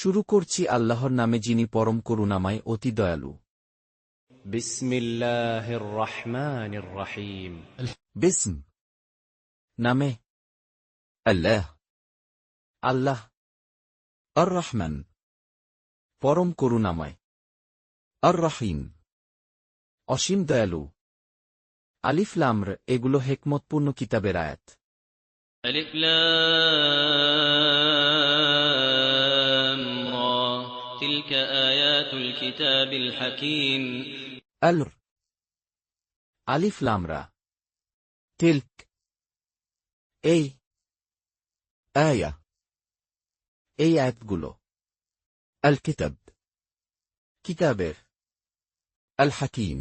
শুরু করছি আল্লাহর নামে যিনি পরম করুণাময় অতি দয়ালু। বিসমিল্লাহির রহমানির রহিম। বিসম নামে আল্লাহ, আল্লাহ। আর রহমান পরম করুণাময়, আর রহিম অসীম দয়ালু। আলিফ লাম র, এগুলো হেকমতপূর্ণ কিতাবের আয়াত। ألف لام را تلك آيات الكتاب الحكيم আল র, আলিফ লাম রা, তিলক এই, আয়া এই আয়াতগুলো, আল কিতাব কিতাবের, আল হাকিম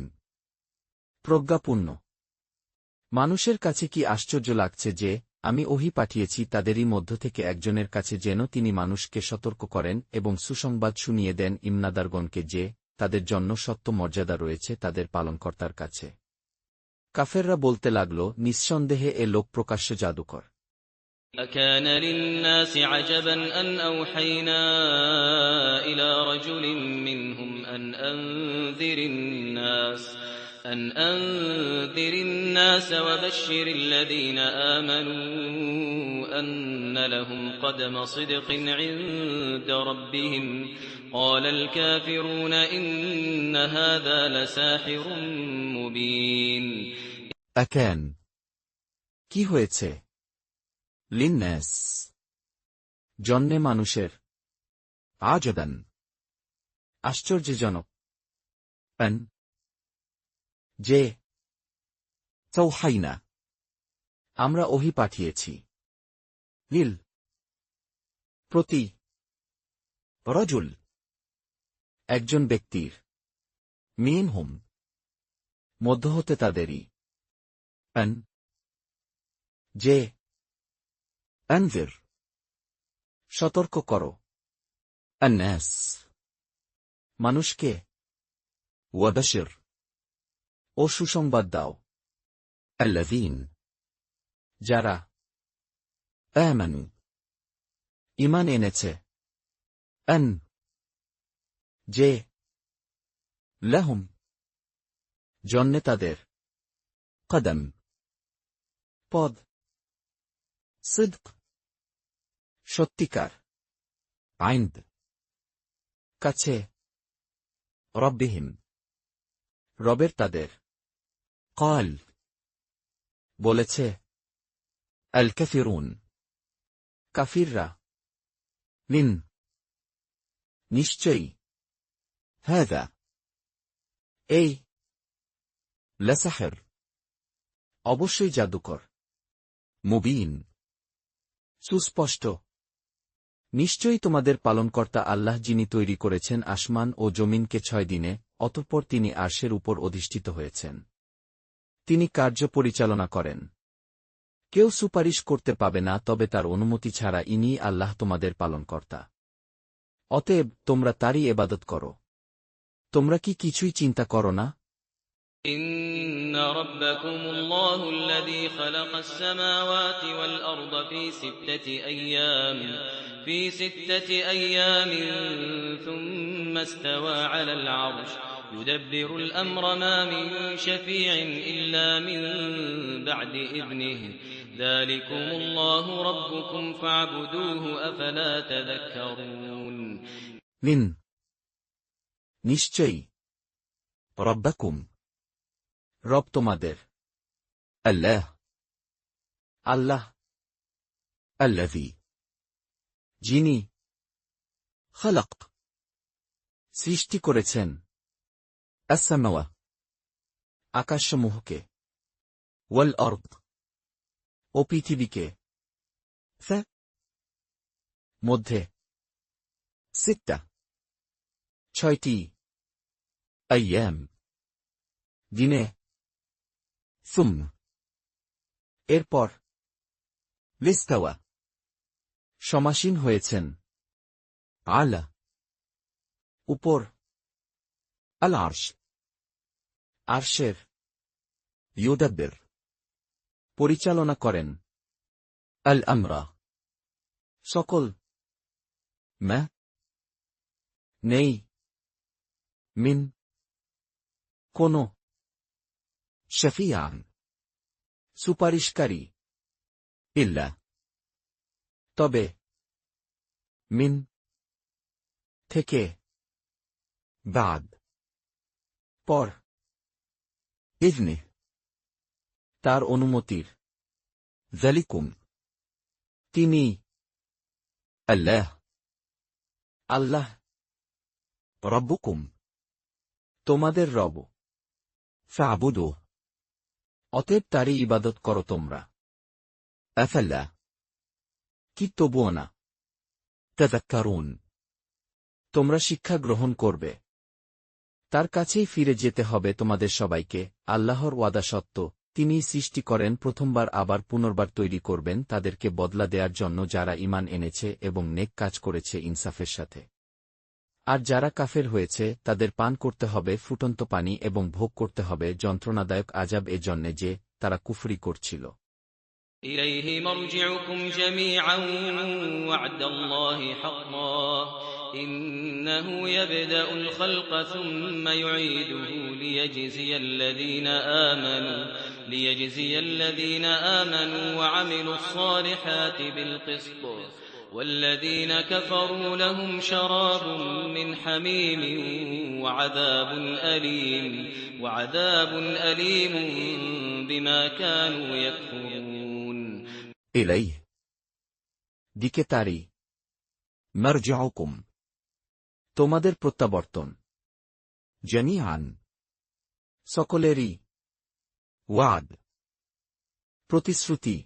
প্রজ্ঞাপূর্ণ। মানুষের কাছে কি আশ্চর্য লাগছে যে আমি ওহী পাঠিয়েছি তাদেরই মধ্য থেকে একজনের কাছে, যেন তিনি মানুষকে সতর্ক করেন এবং সুসংবাদ শুনিয়ে দেন ইমনাদারগণকে যে তাদের জন্য সত্য মর্যাদা রয়েছে তাদের পালনকর্তার কাছে। কাফেররা বলতে লাগল, নিঃসন্দেহে এ লোক প্রকাশ্য জাদুকর। أكان للناس عجبا أن أوحينا إلى رجل منهم أن أنذر الناس وبشر الذين آمنوا أن لهم قدم صدق عند ربهم قال الكافرون إن هذا لساحر مبين আকান কি হয়েছে, লিন্নাস জন্মে মানুষের, আজদান আশ্চর্যজনক, আন যে, আওহাইনা আমরা ওহী পাঠিয়েছি, লিল প্রতি, রজুল একজন ব্যক্তির, মিনহুম মধ্য হতে তাদেরই, আন যে, আনজির সতর্ক করো, আন্নাস মানুষকে, ওয়াবাশির ও সুসংবাদ দাও, আল্লাযীন যারা, আমানু ঈমান এনেছে, আন যে, লাহুম জন্মে তাদের, কদম পদ, সিদক সত্যিকার, আইন্দ কাছে, রব্বিহিম রবের তাদের, ক্বাল বলেছে, আল কাফিরুন কাফিররা, মিন নিশ্চয়ই, হাযা এই, লাসাহির অবশ্যই জাদুকর, মুবিন সুস্পষ্ট। নিশ্চয়ই তোমাদের পালনকর্তা আল্লাহ, যিনি তৈরি করেছেন আসমান ও জমিনকে 6 দিনে, অতঃপর তিনি আরশের উপর অধিষ্ঠিত হয়েছেন। তিনি কার্য পরিচালনা করেন। কেউ সুপারিশ করতে পাবে না তবে তার অনুমতি ছাড়া। ইনিই আল্লাহ তোমাদের পালনকর্তা। অতএব তোমরা তারই ইবাদত করো। তোমরা কি কিছুই চিন্তা করো না? إن ربكم الله الذي خلق السماوات والأرض في ستة أيام ثم استوى على العرش يدبر الأمر ما من شفيع إلا من بعد إذنه ذلكم الله ربكم فاعبدوه أفلا تذكرون নিশ্চয়ই রব্বাকুম রব তোমাদের, আল্লাহ আল্লাহ, আল্লাযী যিনি, খালাক সৃষ্টি করেছেন, আস-সামাওয়া আকাশসমূহকে, ওয়াল আরদ ও পৃথিবীকে, মধ্যে, সিত্তা 6টি, আইয়াম দিনে, সুম্মা এরপর, লিস্তাওয়া সমাসীন হয়েছেন, আলা উপর, আল আরশ আরশের, ইউদাব্বির পরিচালনা করেন, আল আমরা সকল, মা নেই মিন কোন শাফিয়ান সুপারিশকারী ইল্লা তবে মিন থেকে বাদ পর ইজনে তার অনুমতির যালিকুম তিনি আল্লাহ আল্লাহ রব্বুকুম তোমাদের রব ফাবুদু অতএব তারই ইবাদত করো তোমরা আফাল্লা কি তবুও না তাযাক্কারুন তোমরা শিক্ষা গ্রহণ করবে তার কাছেই ফিরে যেতে হবে তোমাদের সবাইকে আল্লাহর ওয়াদা সত্য তিনিই সৃষ্টি করেন প্রথমবার আবার পুনর্বার তৈরি করবেন তাদেরকে বদলা দেওয়ার জন্য যারা ঈমান এনেছে এবং নেক কাজ করেছে ইনসাফের সাথে আর যারা কাফের হয়েছে তাদের পান করতে হবে ফুটন্ত পানি এবং ভোগ করতে হবে যন্ত্রণাদায়ক আযাব এজন্যে যে তারা কুফরি করছিল إليه مرجعكم جميعا وعد الله حقا إنه يبدأ الخلق ثم يعيده ليجزي الذين آمنوا وعملوا الصالحات بالقسط والذين كفروا لهم شراب من حميم وعذاب أليم بما كانوا يكفرون ইলাইহ দিকে তারই মারজিউকুম তোমাদের প্রত্যাবর্তন জামিআন সকলেরই ওয়াদ প্রতিশ্রুতি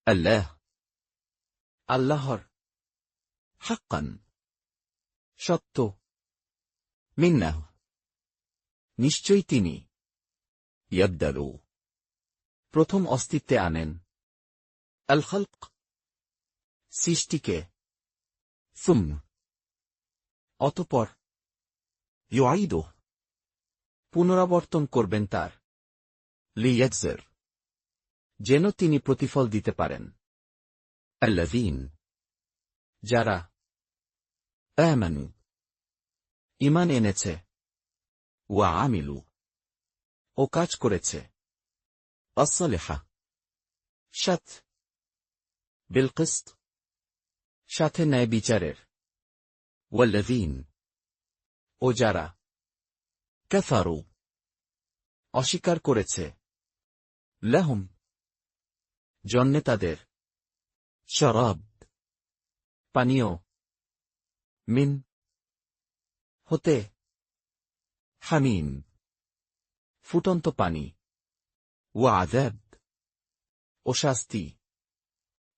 আল্লাহ আল্লাহর হাক্কান সত্য মিন্নাহ নিশ্চয়ই তিনি ইয়াবদালু প্রথম অস্তিত্বে আনেন আল খালক সৃষ্টিকে সুম অতঃপর ইউঈদু পুনরাবর্তন করবেন তার লিয়াজজির যেন তিনি প্রতিফল দিতে পারেন আল্লাযীন যারা আমানু ঈমান এনেছে ওয়া আমিলু ও কাজ করেছে আস-সালিহা সৎ বিল কিসত সাথে ন্যায় বিচারের ওয়াল্লাযীন ও যারা কাফারু অস্বীকার করেছে লাহুম জন্যে তাদের শরাব পানীয় মিন হতে হামিম ফুটন্ত পানি ওয়া আযাব ও শাস্তি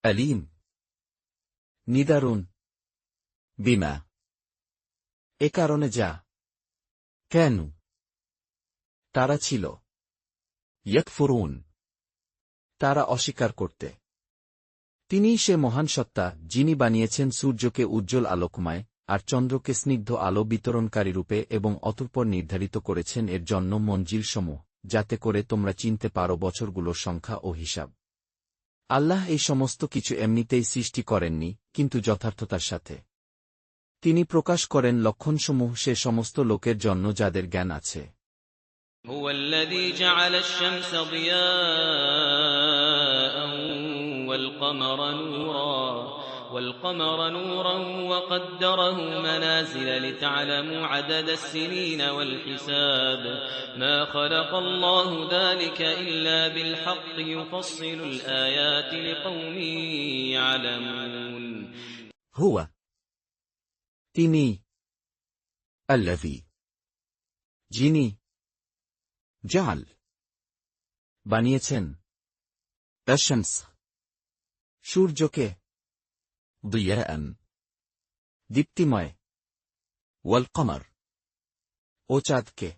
আলীম নিদারুণ বিমা এ কারণে যা কেন তারা ছিল ইয়াকফুরুন তারা অস্বীকার করতে তিনিই সে মহান সত্তা যিনি বানিয়েছেন সূর্যকে উজ্জ্বল আলোকময় আর চন্দ্রকে স্নিগ্ধ আলো বিতরণকারী রূপে এবং অতঃপর নির্ধারিত করেছেন এর জন্য মঞ্জিলসমূহ যাতে করে তোমরা চিনতে পারো বছরগুলোর সংখ্যা ও হিসাব আল্লাহ এই সমস্ত কিছু এমনিতেই সৃষ্টি করেননি কিন্তু যথার্থতার সাথে তিনি প্রকাশ করেন লক্ষণসমূহ সে সমস্ত লোকের জন্য যাদের জ্ঞান আছে هو الذي جعل الشمس ضياء والقمر نورا وقدره منازل لتعلموا عدد السنين والحساب ما خلق الله ذلك إلا بالحق يفصل الآيات لقوم يعلمون هو তিনি الذي যিনি জাল বানিয়েছেন আশ-শামস সূর্যকে দিয়াআন দীপ্তিময় ওয়াল কমর ও চাঁদকে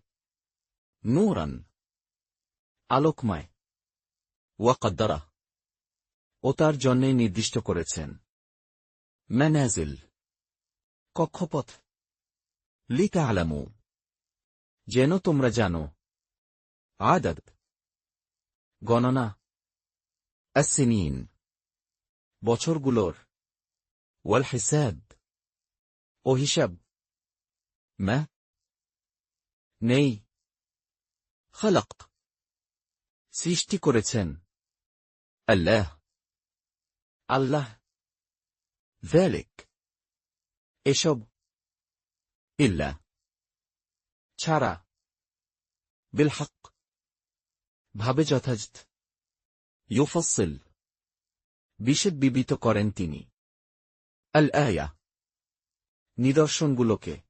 নূরান আলোকময় ওয়া কদ্দারা ও তার জন্যে নির্দিষ্ট করেছেন মানাজিল কক্ষপথ লিতা'লামু যেন তোমরা জানো আদাদ গণনা as-sinin বছরগুলোর ওয়াল হিসাব ও হিসাব মা নেই, খলক সৃষ্টি করেছেন, আল্লাহ আল্লাহ, যালিক এসব, ইল্লা ছাড়া, বিল হক ভাবে যথাযথ, ইউফাসসিল বিশেষ বিবিত করেন তিনি, আল আয়া নিদর্শনগুলোকে,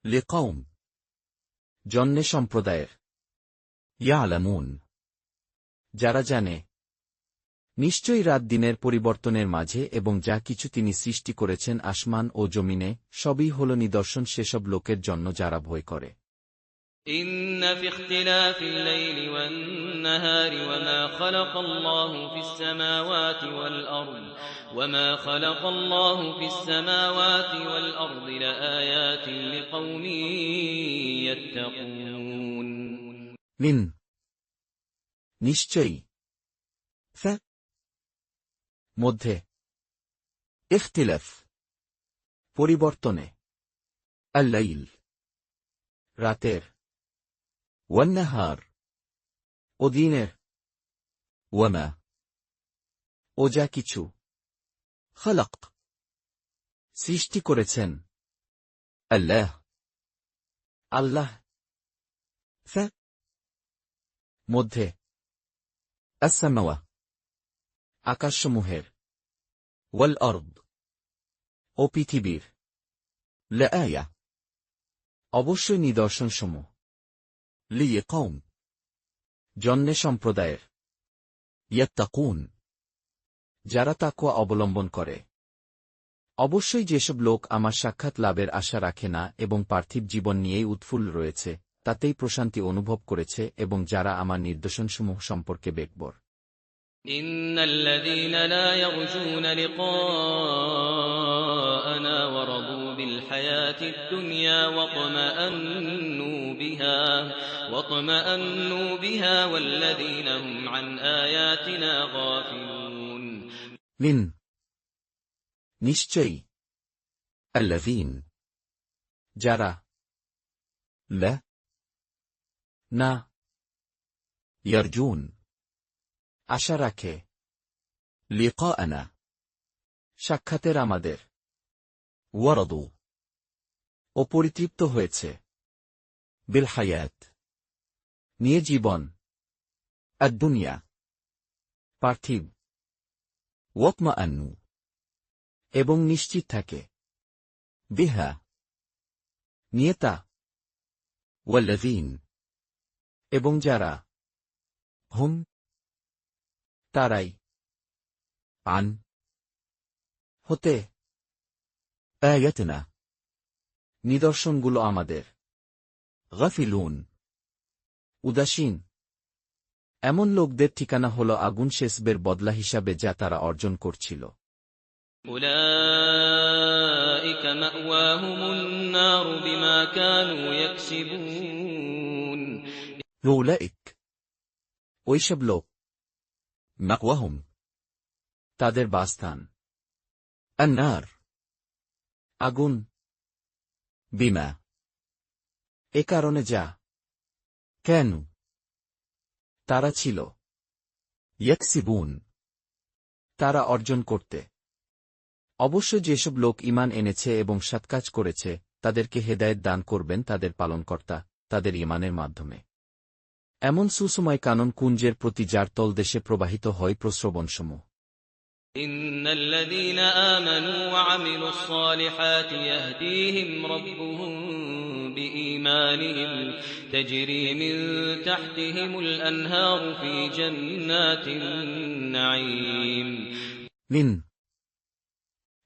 লিকওম জন্যে সম্প্রদায়ের, ইয়ালামুন যারা জানে, নিশ্চয়ই রাত দিনের পরিবর্তনের মাঝে এবং যা কিছু তিনি সৃষ্টি করেছেন আসমান ও জমিনে সবই হল নিদর্শন সেসব লোকের জন্য যারা ভয় করে। إن في اختلاف الليل والنهار وما خلق الله في السماوات والأرض لآيات لقوم يتقون লিন নিশ্চয়ই, মধ্যে, ইখতিলাফ পরিবর্তনে, আল-লাইল রাতের, ওয়ান-নাহার ও দিনের, ওয়ামা ও যা কিছু, খলক সৃষ্টি করেছেন, আল্লাহ আল্লাহ, মধ্যে, আস-সামাওয়া আকাশসমূহের, ওয়াল আরদ ও পৃথিবীর, লাআয়া অবশ্যই নিদর্শনসমূহ, লিকওম জন্যে সম্প্রদায়ের, ইয়াত্তাকুন যারা তাকওয়া অবলম্বন করে। অবশ্যই যেসব লোক আমার সাক্ষাৎ লাভের আশা রাখে না এবং পার্থিব জীবন নিয়েই উৎফুল্ল রয়েছে তাতেই প্রশান্তি অনুভব করেছে এবং যারা আমার নির্দেশনসমূহ সম্পর্কে বেকবর। إن الذين لا يرجون لقاءنا ورضوا بالحياة الدنيا واطمأنوا بها والذين هم عن آياتنا غافلون লিন নিশ্চয়ই, আল্লাযীন যারা, লা না, ইয়ারজুন আশা রাখে, লিকাআনা সাক্ষাতের আমাদের, ওয়ারাদু ও পরিতৃপ্ত হয়েছে, বিল হায়াত নিয়ে জীবন, আদ-দুনিয়া পার্থিব, ওয়াতমাআন্নু এবং নিশ্চিত থাকে, বিহা নিয়ে তা, ওয়াল্লাযীন এবং যারা, হুম তারাই, আন হতে, আয়াতিনা নিদর্শনগুলো আমাদের, গাফিলুন উদাসীন, এমন লোকদের ঠিকানা হল আগুন শেষবের বদলা হিসাবে যা তারা অর্জন করছিল। أولئك مأواهم النار بما كانوا يكسبون উলাইক ওইসব লোক, মাকওয়াহুম তাদের বাসস্থান, আন-নার আগুন, বিমা এ কারণে যা, কেন তারা ছিল, ইয়াকসিবুন তারা অর্জন করতে। অবশ্য যেসব লোক ঈমান এনেছে এবং সৎকাজ করেছে তাদেরকে হেদায়েত দান করবেন তাদের পালনকর্তা তাদের ঈমানের মাধ্যমে। এমন সুসময় কানন কুঞ্জের প্রতি যার তলদেশে প্রবাহিত হয় প্রস্রবণসমূহ। إن الذين آمنوا وعملوا الصالحات يهديهم ربهم بإيمانهم تجري من تحتهم الأنهار في جنات النعيم লিন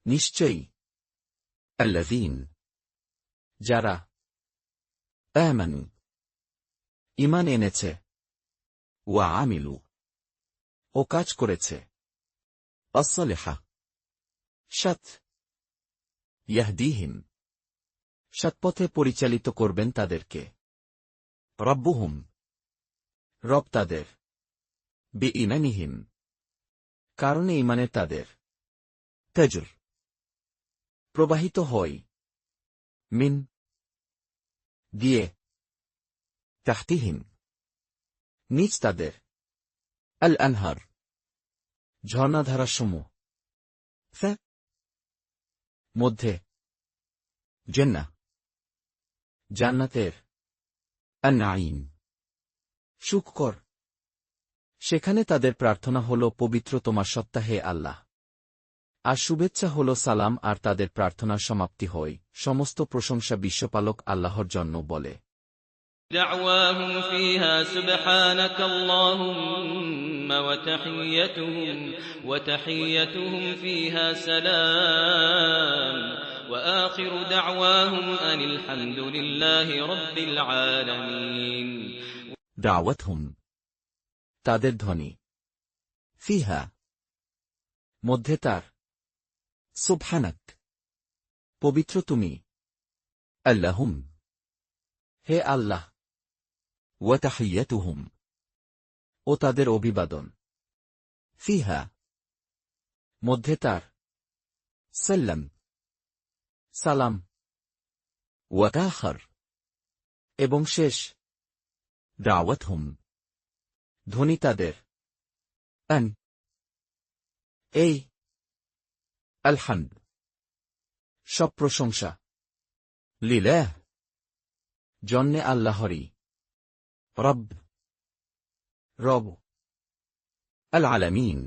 নিশ্চয়ই, আল্লাযীন যারা, আমানু ঈমান এনেছে, ওয়া আমিলু ও কাজ করেছে, আস-সালিহা সৎ, ইয়াহদিহিম সৎপথে পরিচালিত করবেন তাদেরকে, রব্বুহুম রব তাদের, বিঈমানিহিম কারণে ঈমানের তাদের, তাজর প্রবাহিত হয়, মিন দিয়ে, তাহতিহিম, নিচ তাদের, আল আনহার, ঝর্ণাধারাসমূহ, মধ্যে, জান্নাহ, জান্নাতের, আন-নাঈম, সুখকর। সেখানে তাদের প্রার্থনা হল পবিত্র তোমার সত্তা হে আল্লাহ। আর শুভেচ্ছা হল সালাম, আর তাদের প্রার্থনার সমাপ্তি হয় সমস্ত প্রশংসা বিশ্বপালক আল্লাহর জন্য বলে। دعواهم فيها سبحانك اللهم وتحيتهم فيها سلام وآخر دعواهم أن الحمد لله رب العالمين দাওয়াতহুম, তাদের ধ্বনি, ফিহা, মধ্যে তার, সুবহানাক, পবিত্র তুমি, আল্লাহুম, হে আল্লাহ, ওয়া তাহিয়াতুহুম, ও তাদের অভিবাদন, ফিহা, মধ্যে তার, সাল্লাম, সালাম, ওয়া আখির, এবং শেষ, দাওয়াতহুম, ধ্বনি তাদের, আন, এই, আলহামদ, সব প্রশংসা, লিলাহ, জন্যে আল্লাহরই, রব, রব, আল আলামিন,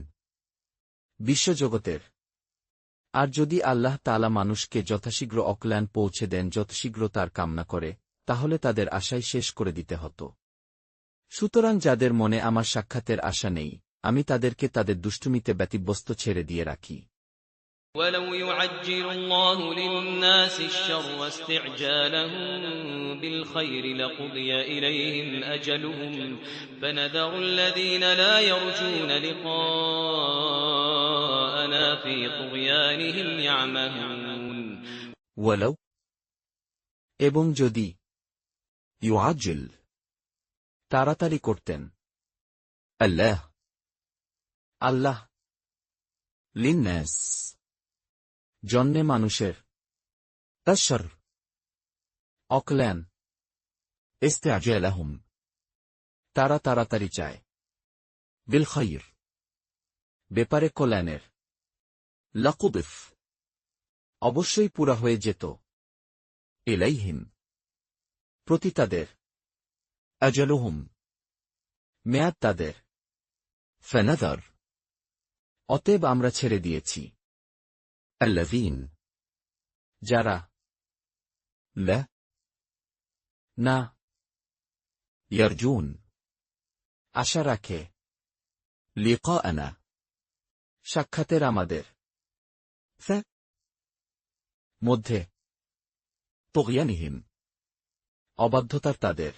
বিশ্বজগতের। আর যদি আল্লাহ তাআলা মানুষকে যথাশীঘ্র অকল্যাণ পৌঁছে দেন, যথাশীঘ্র তার কামনা করে, তাহলে তাদের আশাই শেষ করে দিতে হতো। সুতরাং যাদের মনে আমার সাক্ষাতের আশা নেই, আমি তাদেরকে তাদের দুষ্টুমিতে ব্যতিব্যস্ত ছেড়ে দিয়ে রাখি। ولو يعجل الله للناس الشر استعجالهم بالخير لقضي إليهم أجلهم فنذر الذين لا يرجون لقاءنا في طغيانهم يعمهون ওয়ালাউ, এবং যদি, ইউআজ্জিল, তাড়াতাড়ি করতেন, আল্লাহ, আল্লাহ, লিন্নাস, জন্যে মানুষের, আশ-শার, অকল্যাণ, ইস্তিআজালাহুম, তারা তাড়াতাড়ি চায়, বিল খায়র, ব্যাপারে কল্যাণের, লাকুদিফ, অবশ্যই পুরা হয়ে যেত, ইলাইহিম, প্রতি তাদের, আজালুহুম, মেয়াদ তাদের, ফানাযার, অতএব আমরা ছেড়ে দিয়েছি, আল্লাযীন, যারা, লা, না, ইয়ারজুন, আশা রাখে, লিকাআনা, সাক্ষাতের আমাদের, মধ্যে, তুগয়ানিহিম, অবাধ্যতার তাদের,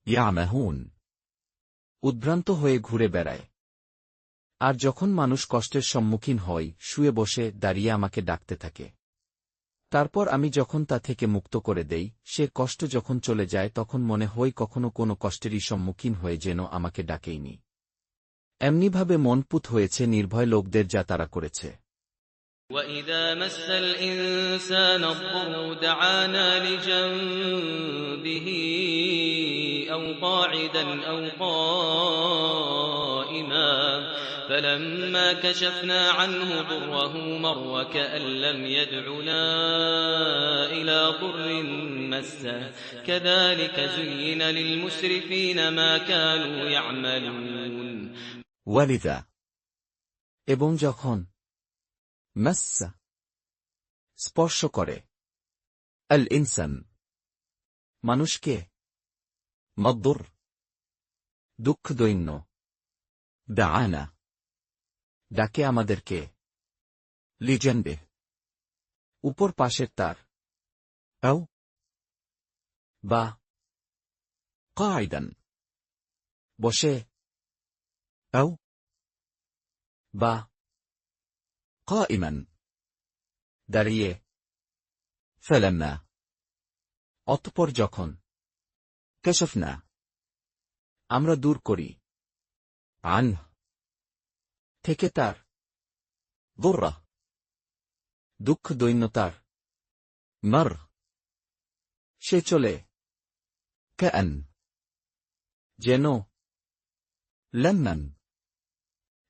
ইয়ামাহুন, উদ্ভ্রান্ত হয়ে ঘুরে বেড়ায়। আর যখন মানুষ কষ্টের সম্মুখীন হয়, শুয়ে বসে দাঁড়িয়ে আমাকে ডাকতে থাকে। তারপর আমি যখন তা থেকে মুক্ত করে দেই, সে কষ্ট যখন চলে যায় তখন মনে হয় কখনো কোনো কষ্টেরই সম্মুখীন হয়ে যেন আমাকে ডাকেইনি। এমনিভাবে মন পুত হয়েছে নির্ভয় লোকদের যা তারা করেছে। وَإِذَا مَسَّ الْإِنسَانَ الضُّرُّ دَعَانَا لِجَنبِهِ أَوْ قَاعِدًا أَوْ قَائِمًا فَلَمَّا كَشَفْنَا عَنْهُ ضُرَّهُ مَرَّ كَأَن لَّمْ يَدْعُنَا إِلَىٰ ضُرٍّ مَّسَّهُ كَذَٰلِكَ زُيِّنَ لِلْمُسْرِفِينَ مَا كَانُوا يَعْمَلُونَ ওয়ালিদা, এবং যখন, মাস্সা, স্পর্শ করে, আল ইনসান, মানুষকে, মদ্দুর, দুঃখ দৈন্য, দাআনা, ডাকে আমাদেরকে, লিজানবে, উপর পাশের তার, আও, বা, কাঈদান, বসে, আও, বা, কাইমান, দাঁড়িয়ে, ফালাম্মা, অতঃপর যখন, কাশাফনা, আমরা দূর করি, আনহু, থেকে তার, দুররা, দুঃখ দৈন্যতার, মার, সে চলে كأن যেন لمن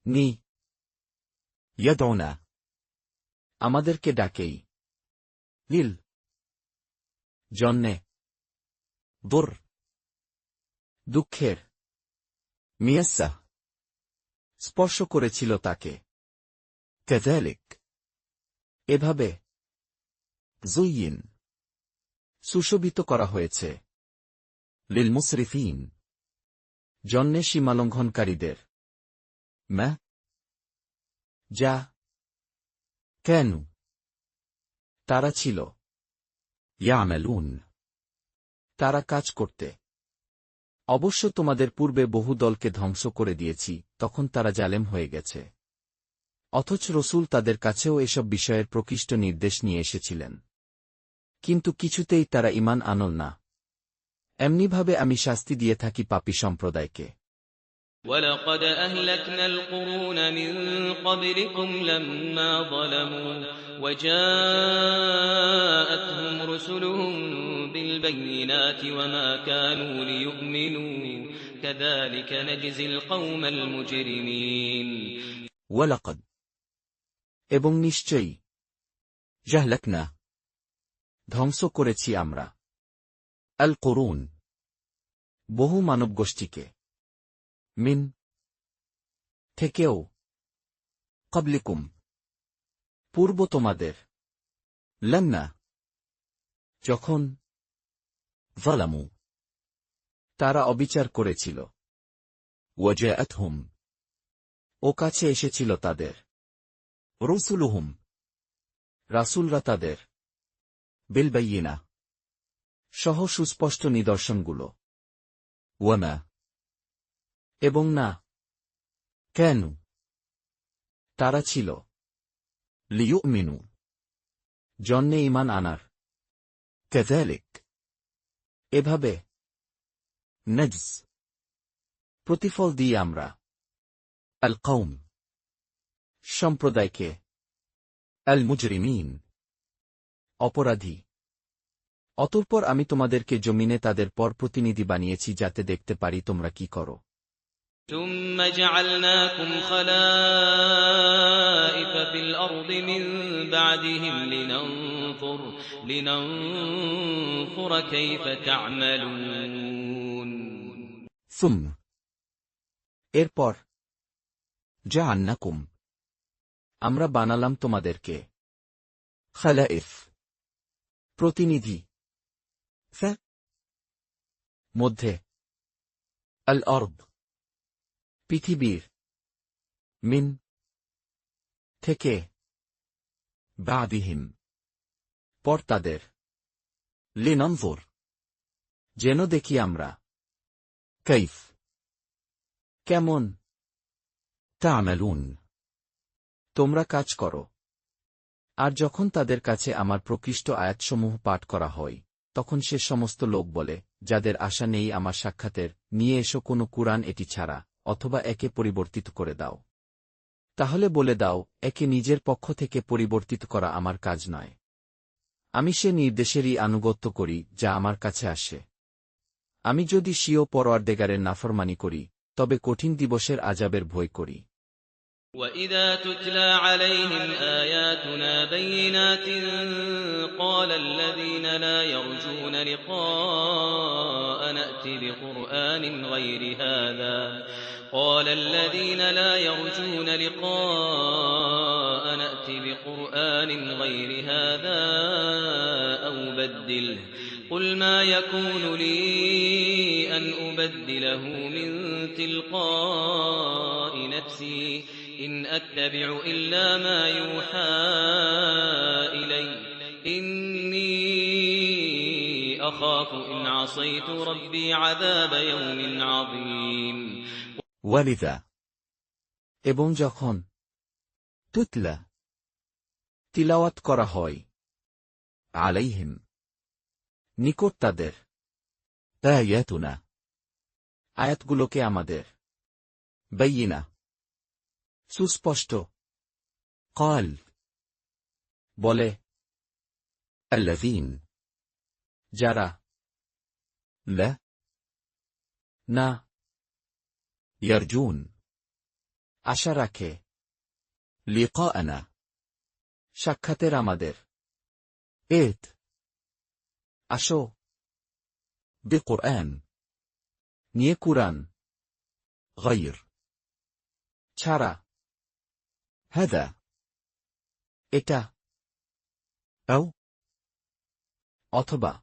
নি يدعونا আমাদেরকে ডাকেই লিল জন্যে দুর দুঃখের মিয়াসা স্পর্শ করেছিল তাকে كذلك এভাবে জুইয়িন সুশোভিত করা হয়েছে লিলমুসরিফিন জন্যে সীমালঙ্ঘনকারীদের মা যা কেন তারা ছিল ইয়ামেলুন তারা কাজ করতে অবশ্য তোমাদের পূর্বে বহু দলকে ধ্বংস করে দিয়েছি তখন তারা জালেম হয়ে গেছে অথচ রসূল তাদের কাছেও এসব বিষয়ের প্রকৃষ্ট নির্দেশ নিয়ে এসেছিলেন কিন্তু কিছুতেই তারা ঈমান আনল না এমনিভাবে আমি শাস্তি দিয়ে থাকি পাপী সম্প্রদায়কে ولقد أهلكنا القرون من قبلكم لما ظلموا وجاءتهم رسلهم بالبينات وما كانوا ليؤمنوا كذلك نجزي القوم المجرمين ولقد এবং নিশ্চয়ই জাহলাকনা ধ্বংস করেছি আমরা আল কুরুন বহু মানবগোষ্ঠীকে মিন থেকেও ক্বাবলিকুম পূর্ব তোমাদের লাম্মা যখন যালামু তারা অবিচার করেছিল ওয়াজাআতহুম ও কাছে এসেছিল তাদের রুসুলুহুম রাসূলরা তাদের বিল বাইয়িনা সহ সুস্পষ্ট নিদর্শনগুলো ওয়ামা এবং না কেন তারা ছিল লিয়ুমিনু জন্যে ঈমান আনার কাযালিক এভাবে নজস প্রতিফল দিই আমরা আল কওম সম্প্রদায়কে আল মুজরিমিন অপরাধী অতঃপর আমি তোমাদেরকে জমিনে তাদের পর প্রতিনিধি বানিয়েছি যাতে দেখতে পারি তোমরা কি করো ثم جعلناكم خلائف في الأرض من بعدهم لننظر كيف تعملون ثم এরপর জাআলনাকুম আমরা বানালাম তোমাদেরকে খালাইফ প্রতিনিধি মধ্যে আল আরদ পৃথিবীর মিন থেকে বাদিহিম পর তাদের লিননজুর যেন দেখি আমরা কাইফ কেমন তা'মালুন তোমরা কাজ করো আর যখন তাদের কাছে আমার প্রকৃষ্ট আয়াতসমূহ পাঠ করা হয় তখন সে সমস্ত লোক বলে যাদের আশা নেই আমার সাক্ষাতের নিয়ে এসো কোনো কুরআন এটি ছাড়া অথবা একে পরিবর্তিত করে দাও তাহলে বলে দাও একে নিজের পক্ষ থেকে পরিবর্তিত করা আমার কাজ নয় আমি সে নির্দেশেরই আনুগত্য করি যা আমার কাছে আসে আমি যদি স্বীয় পরওয়ারদেগারের নাফরমানি করি তবে কঠিন দিবসের আযাবের ভয় করি وَإِذَا تُتْلَى عَلَيْهِمْ آيَاتُنَا بَيِّنَاتٍ قَالَ الَّذِينَ لَا يَرْجُونَ لِقَاءَنَا ائْتِ بِقُرْآنٍ غَيْرِ هَذَا أَوْ بَدِّلْهُ قُلْ مَا يَكُونُ لِي أَنْ أُبَدِّلَهُ مِنْ تِلْقَاءِ نَفْسِي إِنْ أَتَّبِعُ إِلَّا مَا يُوحَى إِلَيَّ إِنِّي أَخَافُ إِنْ عَصَيْتُ رَبِّي عَذَابَ يَوْمٍ عَظِيمٍ ওয়ালিদা এবং যখন তুতলা তিলাওয়াত করা হয় আলাইহিম নিকট তাদের আয়াতুনা আয়াতগুলোকে আমাদের বাইয়িনা সুস্পষ্ট ক্বাল বলে আল্লাযীন যারা লা না। يرجون আশা রাখে। لقاءنا সাক্ষাতের আমাদের। ائت আসো। بقرآن নিয়ে কুরআন। غير ছাড়া। هذا এটা। أو অথবা।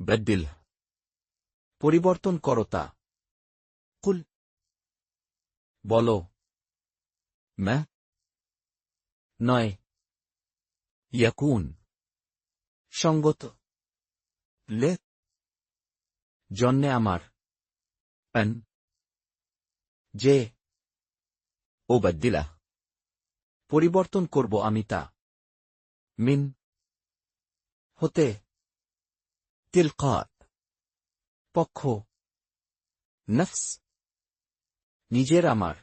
بدله পরিবর্তন করো তা। قل বলো। ما নয়। يكون সঙ্গত। لا জন্যে আমার। أن যে أبدله পরিবর্তন করব আমি তা। من হতে। تلقاء পক্ষ। نفس নিজের আমার।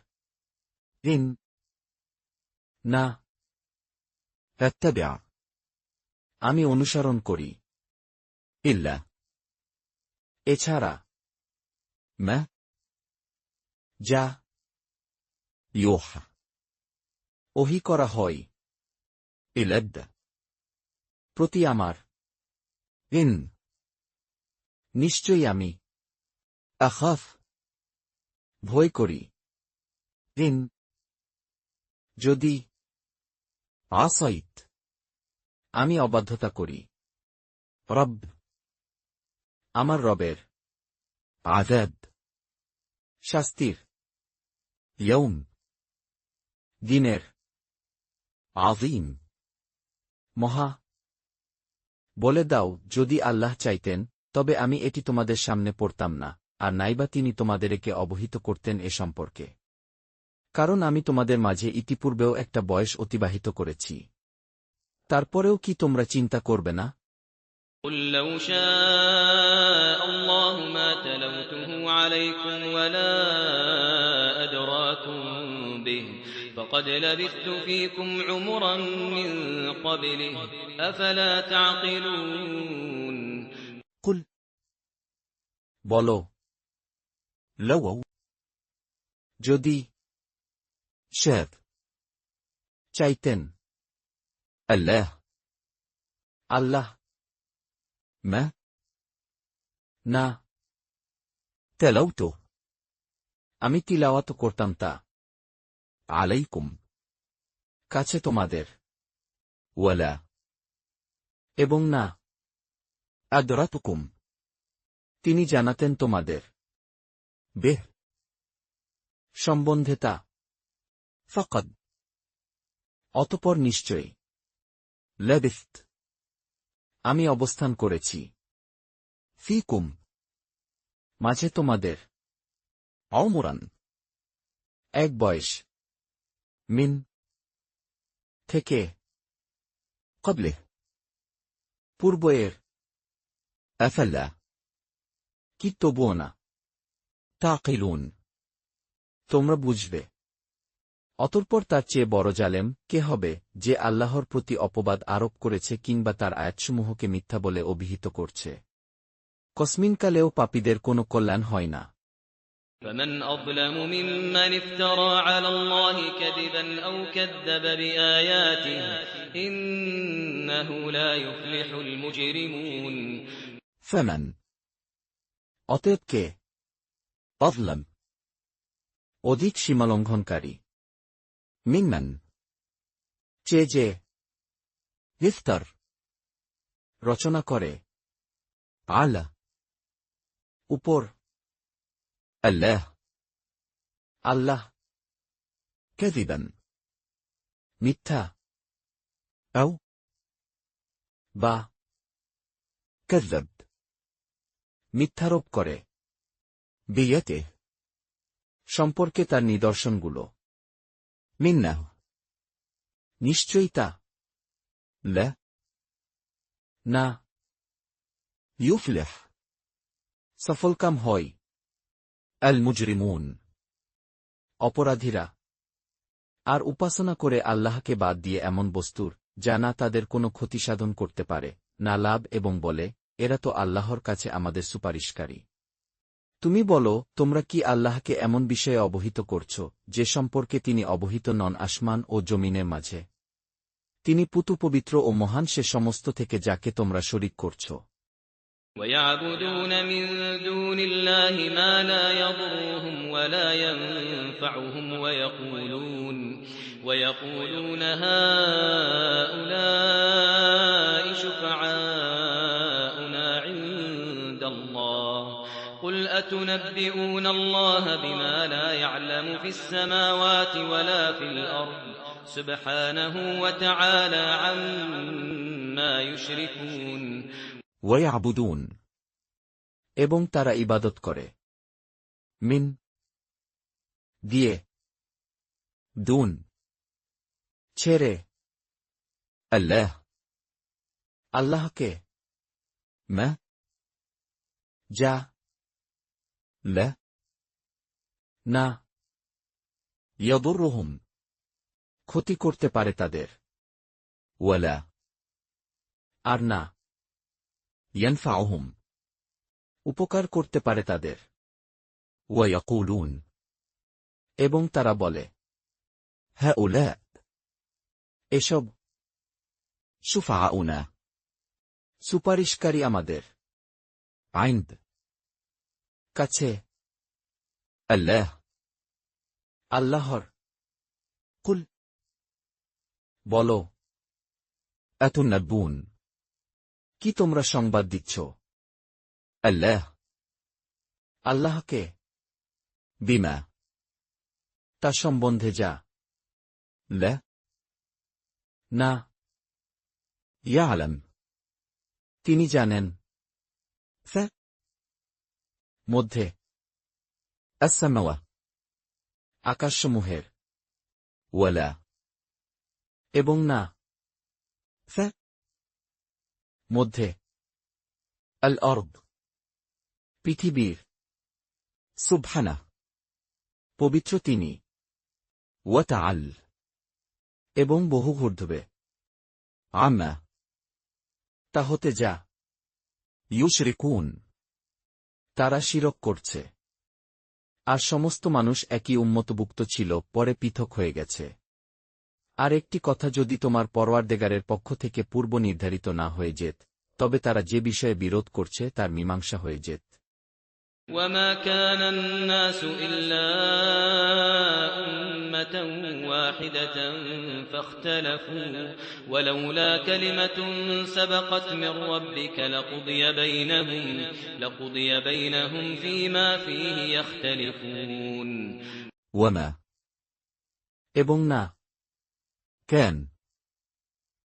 إن না। أتبع আমি অনুসরণ করি। إلا এছাড়া। ما যা يوحى ওহী করা হয়। إلد প্রতি আমার। إن নিশ্চয়ই আমি। أخاف ভয় করি। إن যদি عصيت আমি অবাধ্যতা করি। رب আমার রবের عذاب শাস্তির। يوم দিনের عظيم মহা। বলে দাও, যদি আল্লাহ চাইতেন তবে আমি এটি তোমাদের সামনে পড়তাম না, আর নাইবা তিনি তোমাদেরকে অবহিত করতেন এ সম্পর্কে। কারণ আমি তোমাদের মাঝে ইতিপূর্বেও একটা বয়স অতিবাহিত করেছি। তারপরেও কি তোমরা চিন্তা করবে না? قل لو شاء الله ما تلوته عليكم ولا أدراكم به فقد لبثت فيكم عمرا من قبله أفلا تعقلون قل বলো, لو যদি شاء চাইতেন الله আল্লাহ ما না تلوته আমি তিলাওয়াত করতাম তা عليكم কাছে তোমাদের, ولا এবং না أدرتكم তিনি জানাতেন তোমাদের به সম্বন্ধে তা। فقد অতঃপর নিশ্চয়ই لبثت আমি অবস্থান করেছি فيكم মাঝে তোমাদের عمرا এক বয়স من থেকে قبله পূর্ব এর أفلا কি তবুও না تعقلون তোমরা বুঝবে। অতঃপর তার চেয়ে বড় জালেম কে হবে, যে আল্লাহর প্রতি অপবাদ আরোপ করেছে কিংবা তার আয়াতসমূহকে মিথ্যা বলে অভিহিত করছে। কসমিনকালেও পাপীদের কোনো কল্যাণ হয় না। فمن أظلم ممن افترى على الله كذبا أو كذب بآياته إنه لا يفلح المجرمون فمن অতএব কে أظلم অধিক সীমালঙ্ঘনকারী ممن যে يفتر রচনা করে على উপর الله আল্লাহ كذبا মিথ্যা أو বা كذب মিথ্যারোপ করে بيته সম্পর্কে তার নিদর্শনগুলো। منه নিশ্চয়ই তা لا না يفلح সফলকাম হয় المجرمون অপরাধীরা। আর উপাসনা করে আল্লাহকে বাদ দিয়ে এমন বস্তুর যা না তাদের কোনো ক্ষতি সাধন করতে পারে না লাভ, এবং বলে, এরা তো আল্লাহর কাছে আমাদের সুপারিশকারী। তুমি বলো, তোমরা কি আল্লাহকে এমন বিষয়ে অবহিত করছ, যে সম্পর্কে তিনি অবহিত নন আসমান ও জমিনের মাঝে? তিনি পুতু পবিত্র ও মহান সে সমস্ত থেকে যাকে তোমরা শরিক করছ। ويعبدون من دون الله ما لا يضرهم ولا ينفعهم ويقولون هؤلاء شفعاؤنا عند الله قل أتنبئون الله بما لا يعلم في السماوات ولا في الأرض سبحانه وتعالى عما يشركون ويعبدون এবং তারা ইবাদত করে মিন দিয়ে دون ছেড়ে الله আল্লাহকে ما যা لا না يضرهم ক্ষতি করতে পারে তাদের, ولا আর না ينفعهم উপকার করতে পারে তাদের। ويقولون এবং তারা বলে, هؤلاء এসব شفعاؤنا সুপারিশকারী আমাদের عند কাছে الله আল্লাহর। قل বলো, أتنبون কি তোমরা সংবাদ দিচ্ছ الله আল্লাহকে بما তা সম্বন্ধে যা لا না يعلم তিনি জানেন ف মধ্যে السماوات আকাশসমূহের ولا এবং না ف মধ্যে الأرض পৃথিবীর। سبحانه পবিত্র তিনি وتعال এবং বহু ঊর্ধ্বে عما তা হতে যা يشركون তারা শিরক করছে। আর সমস্ত মানুষ একই উম্মতভুক্ত ছিল, পরে পৃথক হয়ে গেছে। আর একটি কথা, যদি তোমার পরওয়ারদেগারের পক্ষ থেকে পূর্ব নির্ধারিত না হয়ে যেত, তবে তারা যে বিষয়ে বিরোধ করছে তার মীমাংসা হয়ে যেত। وما كان الناس إلا أمة واحدة فاختلفوا ولولا كلمة سبقت من ربك لقضي بينهم فيما فيه يختلفون وما এবং না كان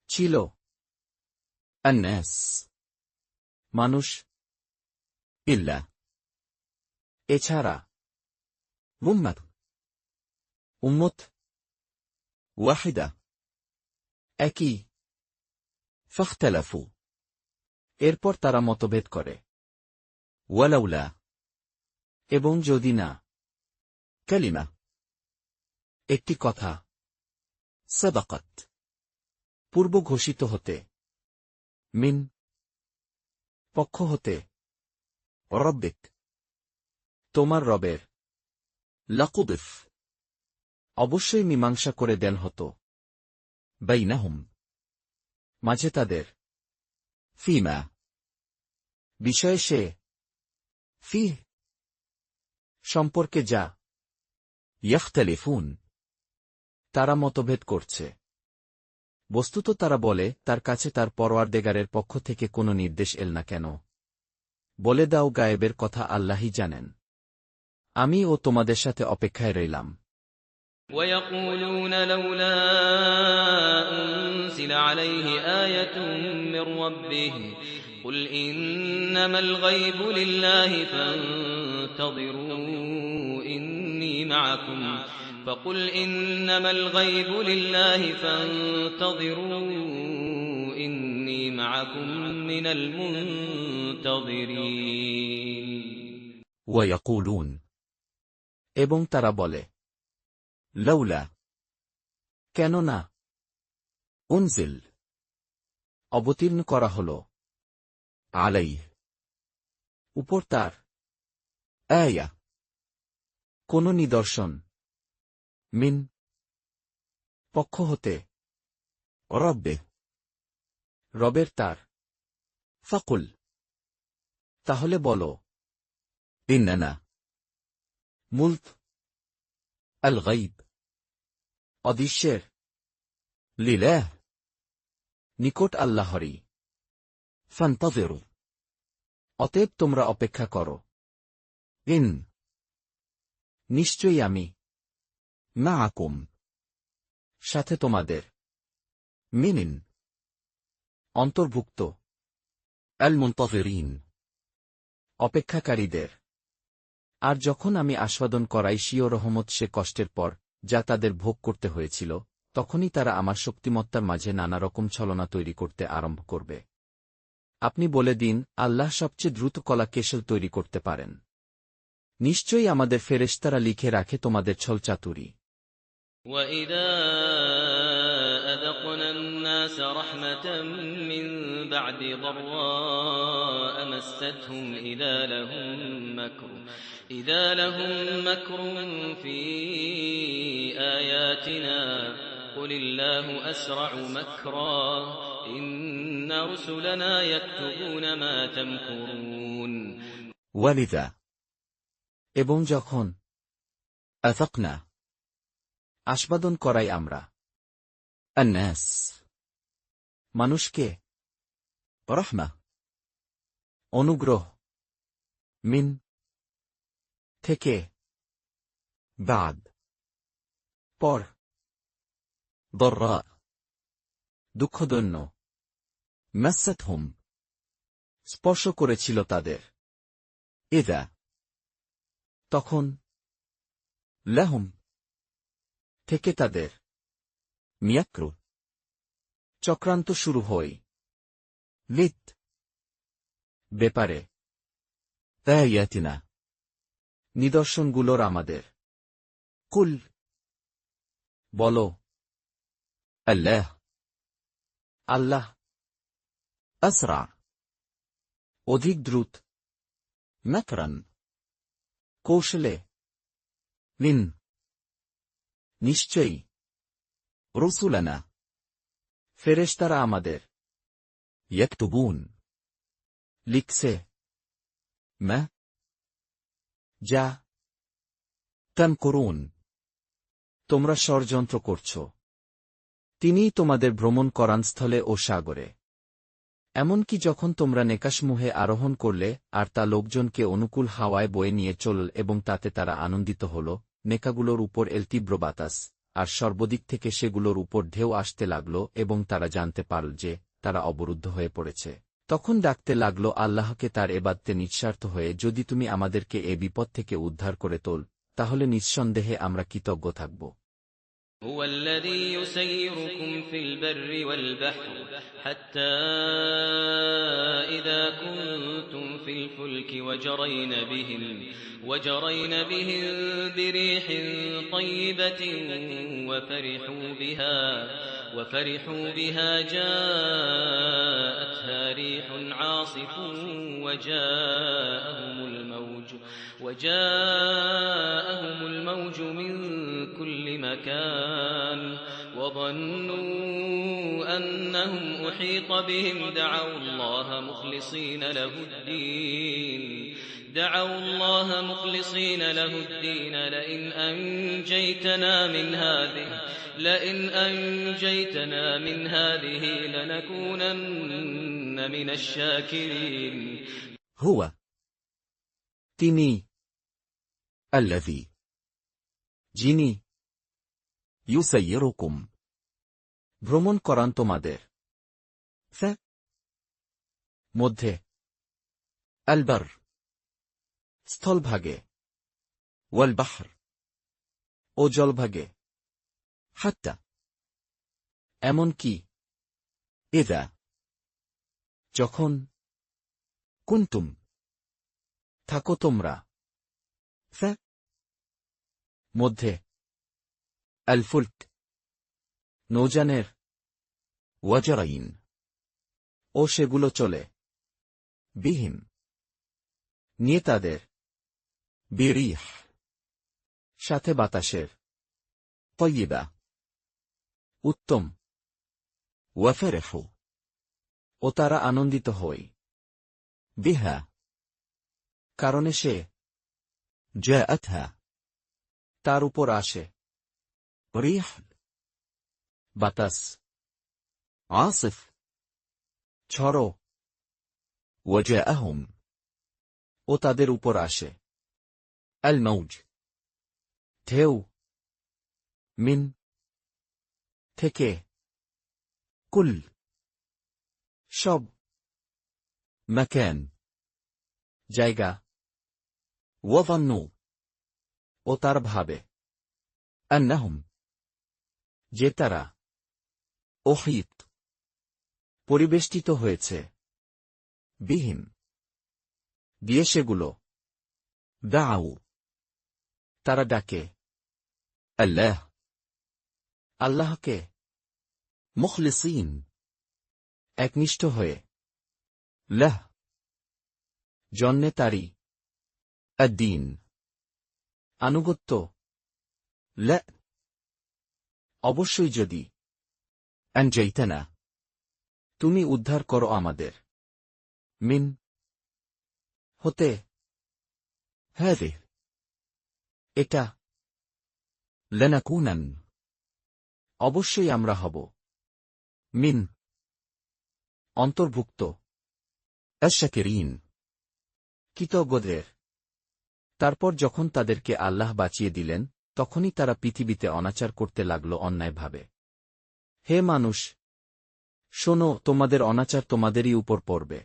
ছিল الناس মানুষ إلا এছাড়া أمة উম্মত واحدة একই। فاختلفوا এরপর তারা মতভেদ করে। ولولا এবং যদি না كلمة একটি কথা سبقت পূর্ব ঘোষিত হতে من পক্ষ হতে ربك তোমার রবের, لقضف অবশ্যই মীমাংসা করে দেন হতো بينهم মাঝে তাদের, فيما বিষয়ে সে فيه সম্পর্কে যা يختلفون তারা মতভেদ করছে। বস্তুত তারা বলে, তার কাছে তার পরওয়ারদেগারের পক্ষ থেকে কোনো নির্দেশ এল না কেন? বলে দাও, গায়েবের কথা আল্লাহই জানেন। আমি ও তোমাদের সাথে অপেক্ষায় রইলাম। ويقولون لولا أنزل عليه آية من ربه قل إنما الغيب لله فانتظروا إني معكم فقل إنما الغيب لله فانتظروا إني معكم من المنتظرين ويقولون এবং তারা বলে, لولا কেন না أنزل অবতীর্ণ করা হল عليه উপর তার آية কোন নিদর্শন من পক্ষ হতে ربه রবের তার فقل তাহলে বলো إننا মুলক الغيب অদৃশ্যের لله নিকট আল্লাহরই فانتظروا অতএব তোমরা অপেক্ষা করো إن নিশ্চয়ই আমি معكم সাথে তোমাদের من অন্তর্ভুক্ত المنتظرين অপেক্ষাকারীদের আর যখন আমি আস্বাদন করাই স্বীয় রহমত সে কষ্টের পর যা তাদের ভোগ করতে হয়েছিল তখনই তারা আমার শক্তিমত্তার মাঝে নানা রকম ছলনা তৈরি করতে আরম্ভ করবে আপনি বলে দিন আল্লাহ সবচেয়ে দ্রুত কলা কেশল তৈরি করতে পারেন নিশ্চয়ই আমাদের ফেরেশতারা লিখে রাখে তোমাদের ছলচাতুরি وَإِذَا أَذَقْنَا النَّاسَ رَحْمَةً مِّن بَعْدِ ضَرَّاءَ مَسَّتْهُمْ إِذَا لَهُم مَّكْرٌ فِي آيَاتِنَا قُلِ اللَّهُ أَسْرَعُ مَكْرًا إِنَّ رُسُلَنَا يَكْتُبُونَ مَا تَمْكُرُونَ ولذا এবং যখন أثقنا আস্বাদন করাই আমরা الناس মানুষকে رحمة অনুগ্রহ من থেকে بعد পর ضراء দুঃখদৈন্য مستهم স্পর্শ করেছিল তাদের إذا তখন لهم থেকে তাদের ميكر চক্রান্ত শুরু হয় لت ব্যাপারে آياتنا নিদর্শনগুলোর আমাদের قل বলো الله আল্লাহ أسرع অধিক দ্রুত مكرا কৌশলে من নিশ্চয়ই رسلنا ফেরেশতারা আমাদের يكتبون লিখছে ما যা تمكرون তোমরা ষড়যন্ত্র করছ তিনিই তোমাদের ভ্রমণ করান স্থলে ও সাগরে এমনকি যখন তোমরা নেকাসমূহে আরোহণ করলে আর তা লোকজনকে অনুকূল হাওয়ায় বয়ে নিয়ে চলল এবং তাতে তারা আনন্দিত হল নেকাগুলোর উপর তীব্র বাতাস আর সর্বদিক থেকে সেগুলোর উপর ঢেউ আসতে লাগল এবং তারা জানতে পারল যে তারা অবরুদ্ধ হয়ে পড়েছে তখন ডাকতে লাগল আল্লাহকে তার এবাদতে নিঃস্বার্থ হয়ে যদি তুমি আমাদেরকে এ বিপদ থেকে উদ্ধার করে তোল তাহলে নিঃসন্দেহে আমরা কৃতজ্ঞ থাকব هو الذي يسيركم في البر والبحر حتى إذا كنتم في الفلك وجرين بهم بريح طيبة وفرحوا بها جاءتها ريح عاصف وجاءهم الموج من كل مكان وظنوا أنهم أحيط بهم دعوا الله مخلصين له الدين لئن أنجيتنا من هذه لنكونن من الشاكرين هو তিনি الذي যিনি يسيركم ভ্রমণ করান তোমাদের في মধ্যে البر স্থলভাগে والبحر ও জলভাগে حتى এমনকি إذا যখন كنتم থাকো তোমরা في মধ্যে الفلك নৌযানের وجرين ও সেগুলো চলে بهم নিয়ে তাদের بريح সাথে বাতাসের طيبة উত্তম وفرحوا ও তারা আনন্দিত হয় بها কারণে সে جاءتها তার উপর আসে ريح বাতাস عاصف ঝড়ো وجاءهم ও তাদের উপর আসে الموج ঢেউ من থেকে كل সব مكان জায়গা وظنوا ও তার ভাবে أنهم যে তারা أحيط পরিবেষ্টিত হয়েছে بهم দিয়ে সেগুলো دعوا তারা ডাকে الله আল্লাহকে مخلصين একনিষ্ঠ হয়ে له জন্যে তারই الدين আনুগত্য لا অবশ্যই যদি أنجيتنا তুমি উদ্ধার করো আমাদের من হতে هذه এটা لنكونن অবশ্যই আমরা হব من অন্তর্ভুক্ত الشاكرين কৃতজ্ঞদের তারপর যখন তাদেরকে আল্লাহ বাঁচিয়ে দিলেন তখনই তারা পৃথিবীতে অনাচার করতে লাগল অন্যায়ভাবে হে মানুষ শোনো তোমাদের অনাচার তোমাদেরই উপর পড়বে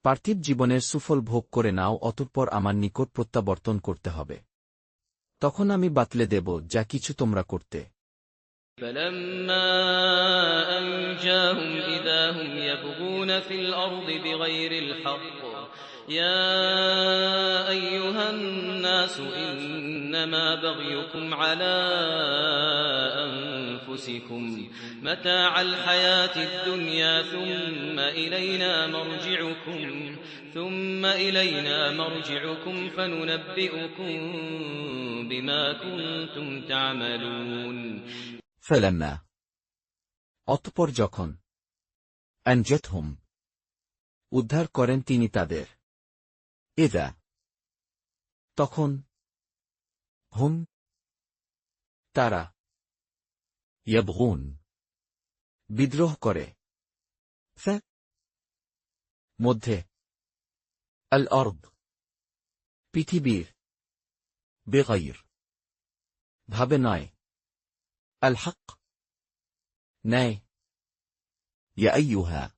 পার্থিব জীবনের সুফল ভোগ করে নাও অতঃপর আমার নিকট প্রত্যাবর্তন করতে হবে তখন আমি বাতলে দেব যা কিছু তোমরা করতে فلما أنجاهم إذا هم يبغون في الأرض بغير الحق يا أيها الناس إنما بغيكم على أنفسكم متاع الحياة الدنيا ثم إلينا مرجعكم فننبئكم بما كنتم تعملون فلما অতঃপর যখন أنجتهم উদ্ধার করেন তিনি তাদের إذا তখন هم তারা يبغون বিদ্রোহ করে ف মধ্যে الأرض পৃথিবীর بغير ভাবে নয় الحق ন্যায় يا أيها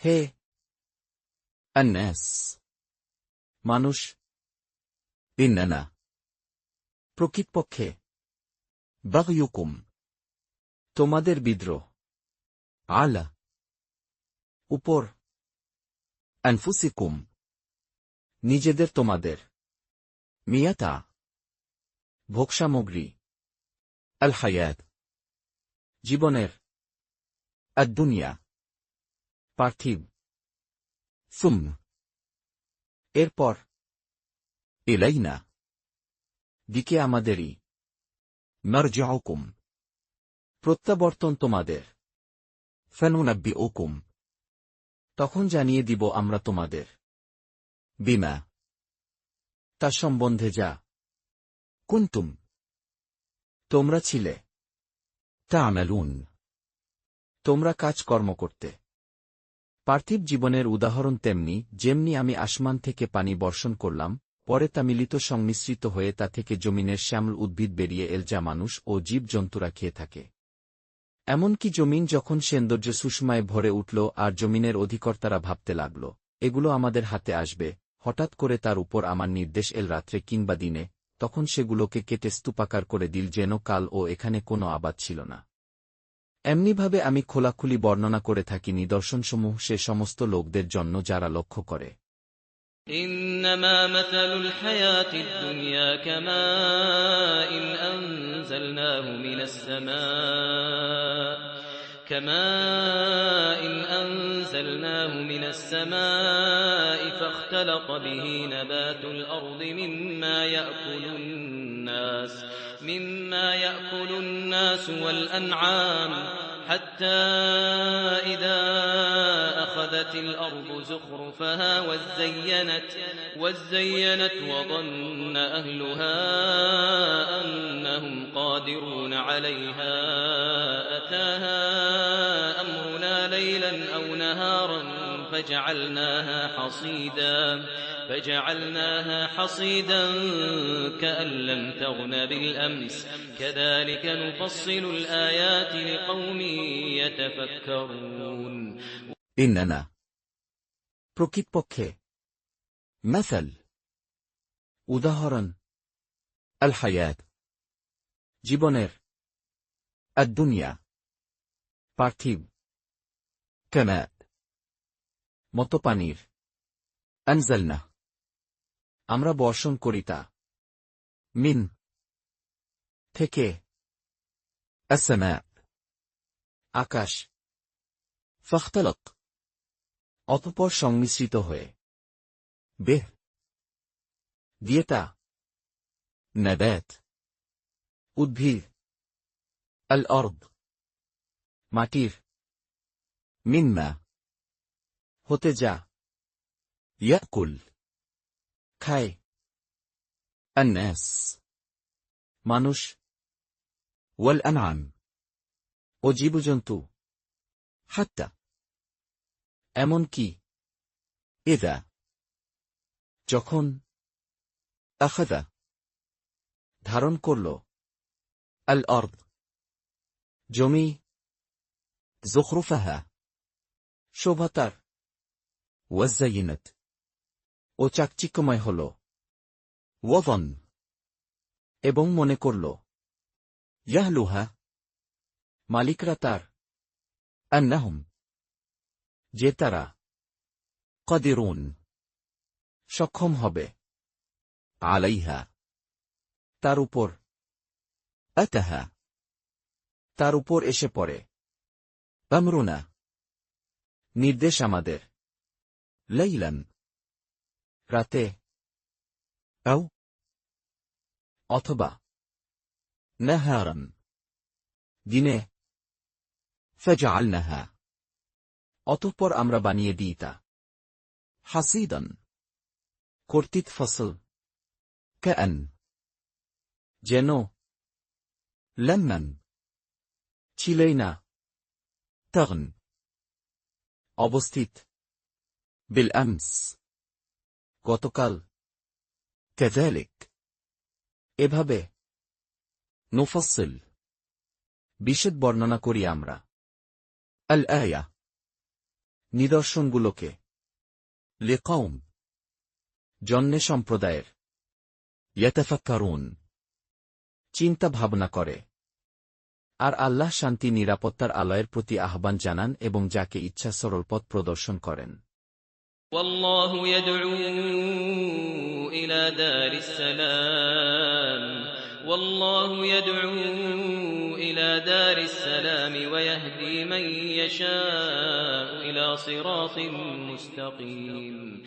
হে الناس মানুষ إننا প্রকৃতপক্ষে بغيكم তোমাদের বিদ্রোহ على উপর أنفسكم নিজেদের তোমাদের ميتع ভোগসামগ্রী الحياة জীবনের الدنيا পার্থিব ثم এরপর إلينا দিকে আমাদেরই مرجعكم প্রত্যাবর্তন তোমাদের فننبئكم তখন জানিয়ে দিব আমরা তোমাদের بما তা সম্বন্ধে যা كنتم তোমরা ছিলে تعملون তোমরা কাজকর্ম করতে পার্থিব জীবনের উদাহরণ তেমনি যেমনি আমি আসমান থেকে পানি বর্ষণ করলাম পরে তা মিলিত সংমিশ্রিত হয়ে তা থেকে জমিনের শ্যামল উদ্ভিদ বেরিয়ে এল যা মানুষ ও জীবজন্তুরা খেয়ে থাকে এমনকি জমিন যখন সৌন্দর্য সুষমায় ভরে উঠল আর জমিনের অধিকর্তারা ভাবতে লাগল এগুলো আমাদের হাতে আসবে হঠাৎ করে তার উপর আমার নির্দেশ এল রাত্রে কিংবা দিনে তখন সেগুলোকে কেটে স্তূপাকার করে দিল যেন কাল ও এখানে কোনো আবাদ ছিল না এমনিভাবে আমি খোলাখুলি বর্ণনা করে থাকি নিদর্শনসমূহ সে সমস্ত লোকদের জন্য যারা লক্ষ্য করে إنما مثل الحياة الدنيا كماء أنزلناه من السماء كماء أنزلناه من السماء فاختلط به نبات الأرض مما يأكل الناس والأنعام حتى إذا أخذت الأرض زخرفها وزينت وظن أهلها أنهم قادرون عليها أتاها أمرنا ليلا أو نهارا فجعلناها حصيدا كأن لم تغن بالأمس كذلك نفصل الآيات لقوم يتفكرون إننا প্রকৃতপক্ষে مثل উদাহরণ الحياة জীবনের الدنيا পার্থিব كماء মতো পানির أنزلنا আমরা বর্ষণ করি তা মিন থেকে السماء আকাশ فاختلط অতঃপর সংমিশ্রিত হয়ে به দিয়ে তা نبات উদ্ভিদ الأرض মাটির মিম্মা হতে যা يأكل খায় الناس মানুষ والأنعام ও জীবজন্তু حتى এমনকি إذا যখন أخذ ধারণ করল الأرض জমি زخرفها শোভাতার وزينت ও চাকচিক্যময় হল وظن এবং মনে করল ইয়াহলুহা মালিকরা তার أنهم যে তারা قادرون সক্ষম হবে عليها তার উপর أتها তার উপর এসে পড়ে أمرنا নির্দেশ আমাদের লাইলান রাতে أو অথবা নাহারান দিনে فجعلناها অতঃপর আমরা বানিয়ে দিই তা হাসিদান কর্তৃক ফসল كأن যেন لمن ছিলই না তগন অবস্থিত بالأمس গতকাল كذلك এভাবে نفصل বিশদ বর্ণনা করি আমরা الآية নিদর্শনগুলোকে لقوم জন্যে সম্প্রদায়ের يتفكرون চিন্তা ভাবনা করে আর আল্লাহ শান্তি নিরাপত্তার আলয়ের প্রতি আহ্বান জানান এবং যাকে ইচ্ছা সরল পথ প্রদর্শন করেন والله يدعو إلى دار السلام ويهدي من يشاء إلى صراط مستقيم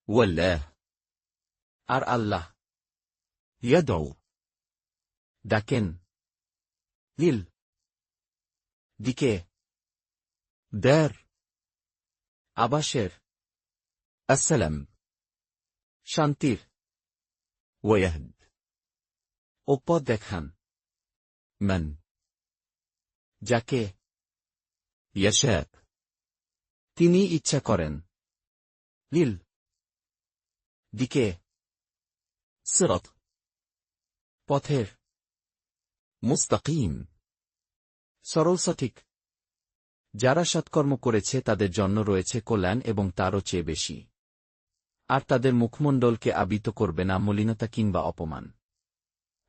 والله আর আল্লাহ يدعو ডাকেন লিল দিকে দার আবাসের আসসালাম শান্তির ওয়াহদ ও পথ দেখান মান যাকে ইয়াশা তিনি ইচ্ছা করেন লিল দিকে সিরাত পথের মুস্তাকিম সরল সঠিক যারা সৎকর্ম করেছে তাদের জন্য রয়েছে কল্যাণ এবং তারও চেয়ে বেশি আর তাদের মুখমণ্ডলকে আবৃত করবে না মলিনতা কিংবা অপমান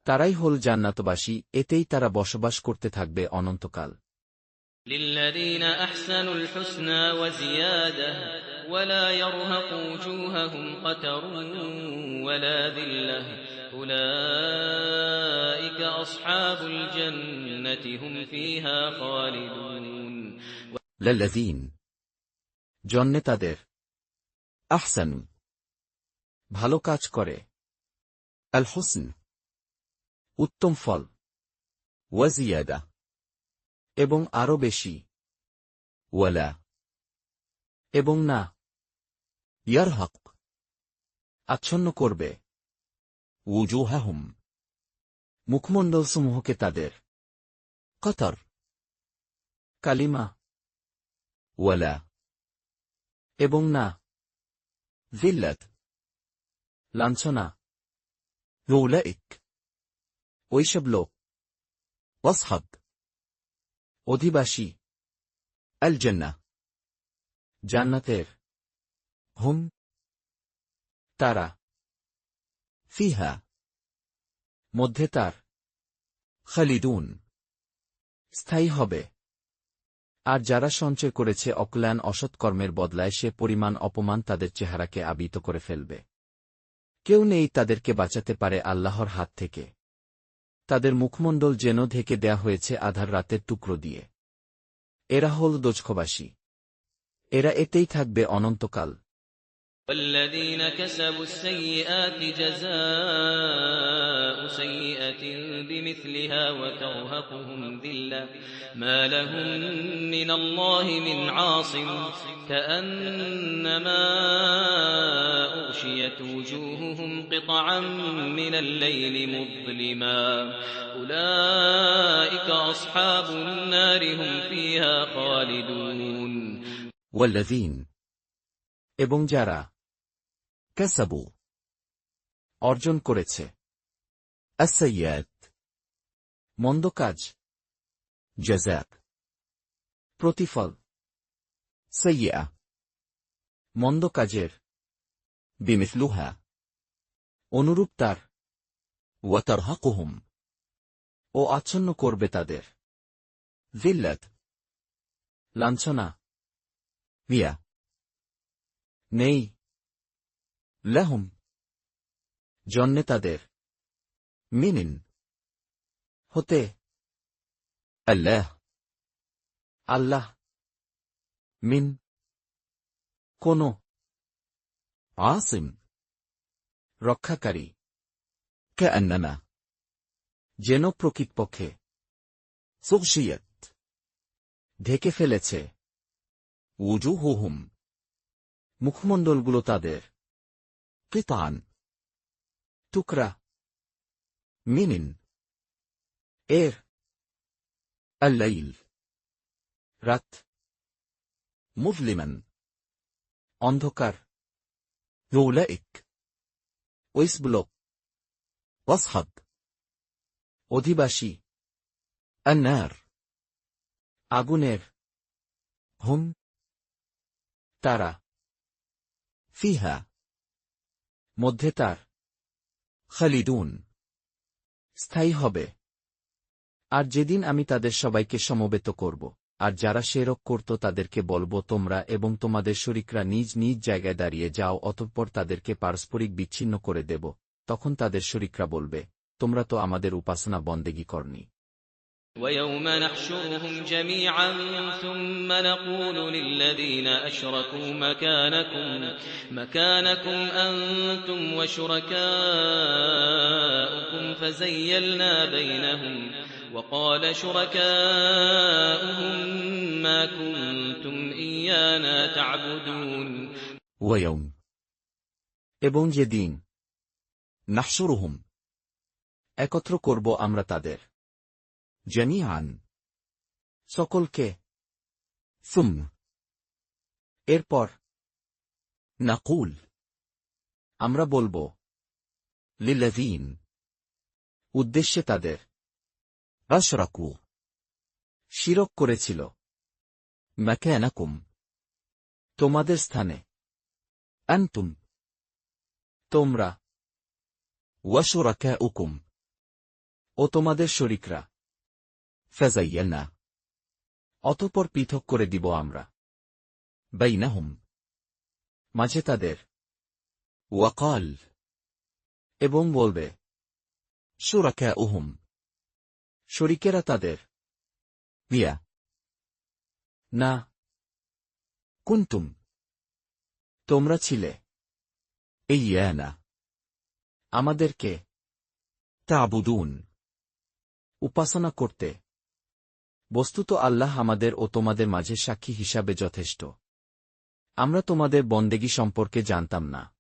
তারাই হল জান্নাতবাসী এতেই তারা বসবাস করতে থাকবে অনন্তকাল للذين أحسنوا الحسنى وزيادة ولا يرهق وجوههم قتر ولا ذلة أولئك أصحاب الجنة هم فيها خالدون للذين জন্যে তাদের আহসানু ভালো কাজ করে আল হুসন উত্তম ফল ওয়াজিয়াদা এবং আরো বেশি ওয়ালা এবং না ইয়ারহাক আচ্ছন্ন করবে উজুহাহুম মুখমণ্ডলসমূহকে তাদের কতর কালিমা ওয়ালা এবং না জিল্লাত লাঞ্ছনা উলাইক ওইসব লোক ওয়াসহাব অধিবাসী আল জান্নাহ জান্নাতের হুম তারা ফিহা মধ্যে তার খালিদুন স্থায়ী হবে আর যারা সঞ্চয় করেছে অকল্যাণ অসৎকর্মের বদলায় সে পরিমাণ অপমান তাদের চেহারাকে আবৃত করে ফেলবে কেউ নেই তাদেরকে বাঁচাতে পারে আল্লাহর হাত থেকে তাদের মুখমণ্ডল যেন ঢেকে দেয়া হয়েছে আধার রাতের টুকরো দিয়ে এরা হল দোজখবাসী এরা এতেই থাকবে অনন্তকাল والذين كسبوا السيئات جزاء سيئة بمثلها وترهقهم ذلة ما لهم من الله من عاصم كأنما أغشيت وجوههم قطعا من الليل مظلما أولئك أصحاب النار هم فيها خالدون والذين এবং যারা কাসাবু অর্জন করেছে আস-সাইয়্যাত মন্দ কাজ জাযাক প্রতিফল সাইয়্যা মন্দ কাজের বিমিথলুহা অনুরূপ তার ওয়া তারহাকুহুম ও আচ্ছন্ন করবে তাদের যিল্লাত লাঞ্ছনা বিয়া নেই লাহুম জন্যে তাদের মিনিন হতে আল্লাহ আল্লাহ মিন কোন আসিম রক্ষাকারী কাআন্নামা যেন প্রকৃতপক্ষে সুগশিয়াত ঢেকে ফেলেছে উজুহুহুম মুখমণ্ডলগুলো তাদের কিতান টুকরা মিনিন এর আল-লাইল রাত মুজলিমান অন্ধকার উলাইক ওইসগুলো ওয়াসহাব অধিবাসী আন-নার আগুনের হুম তারা ফিহা মধ্যে তার খালিদুন স্থায়ী হবে আর যেদিন আমি তাদের সবাইকে সমবেত করব আর যারা সেরক করত তাদেরকে বলব তোমরা এবং তোমাদের শরিকরা নিজ নিজ জায়গায় দাঁড়িয়ে যাও অতঃপর তাদেরকে পারস্পরিক বিচ্ছিন্ন করে দেব তখন তাদের শরিকরা বলবে তোমরা তো আমাদের উপাসনা বন্দেগী করনি ويوم نحشرهم جميعا ثم نقول للذين أشركوا مكانكم أنتم وشركاؤكم فزيلنا بينهم وقال شركاؤهم ما كنتم إيانا تعبدون ويوم এবং যেদিন নাহশুরুহুম একত্র করব আমরা তাদের জামিআন সকলকে সুম এরপর নাকুল আমরা বলবো লিল্লাযীন উদ্দেশ্যে তাদের আশরাকু শিরক করেছিল মাকানাকুম তোমাদের স্থানে আনতুম তোমরা ওয়া শুরাকাউকুম ও তোমাদের শরিকরা ফাযায়্যালনা অতঃপর পৃথক করে দিব আমরা বাইনাহুম মাঝে তাদের ওয়াকাল এবং বলবে শুরাকাউহুম শরিকেরা তাদের বিয়া না কুনতুম, তোমরা ছিলে, ইয়্যানা, আমাদেরকে, তা'বুদুন, উপাসনা করতে। বস্তুত আল্লাহ আমাদের ও তোমাদের মাঝে সাক্ষী হিসাবে যথেষ্ট। আমরা তোমাদের বন্দেগী সম্পর্কে জানতাম না।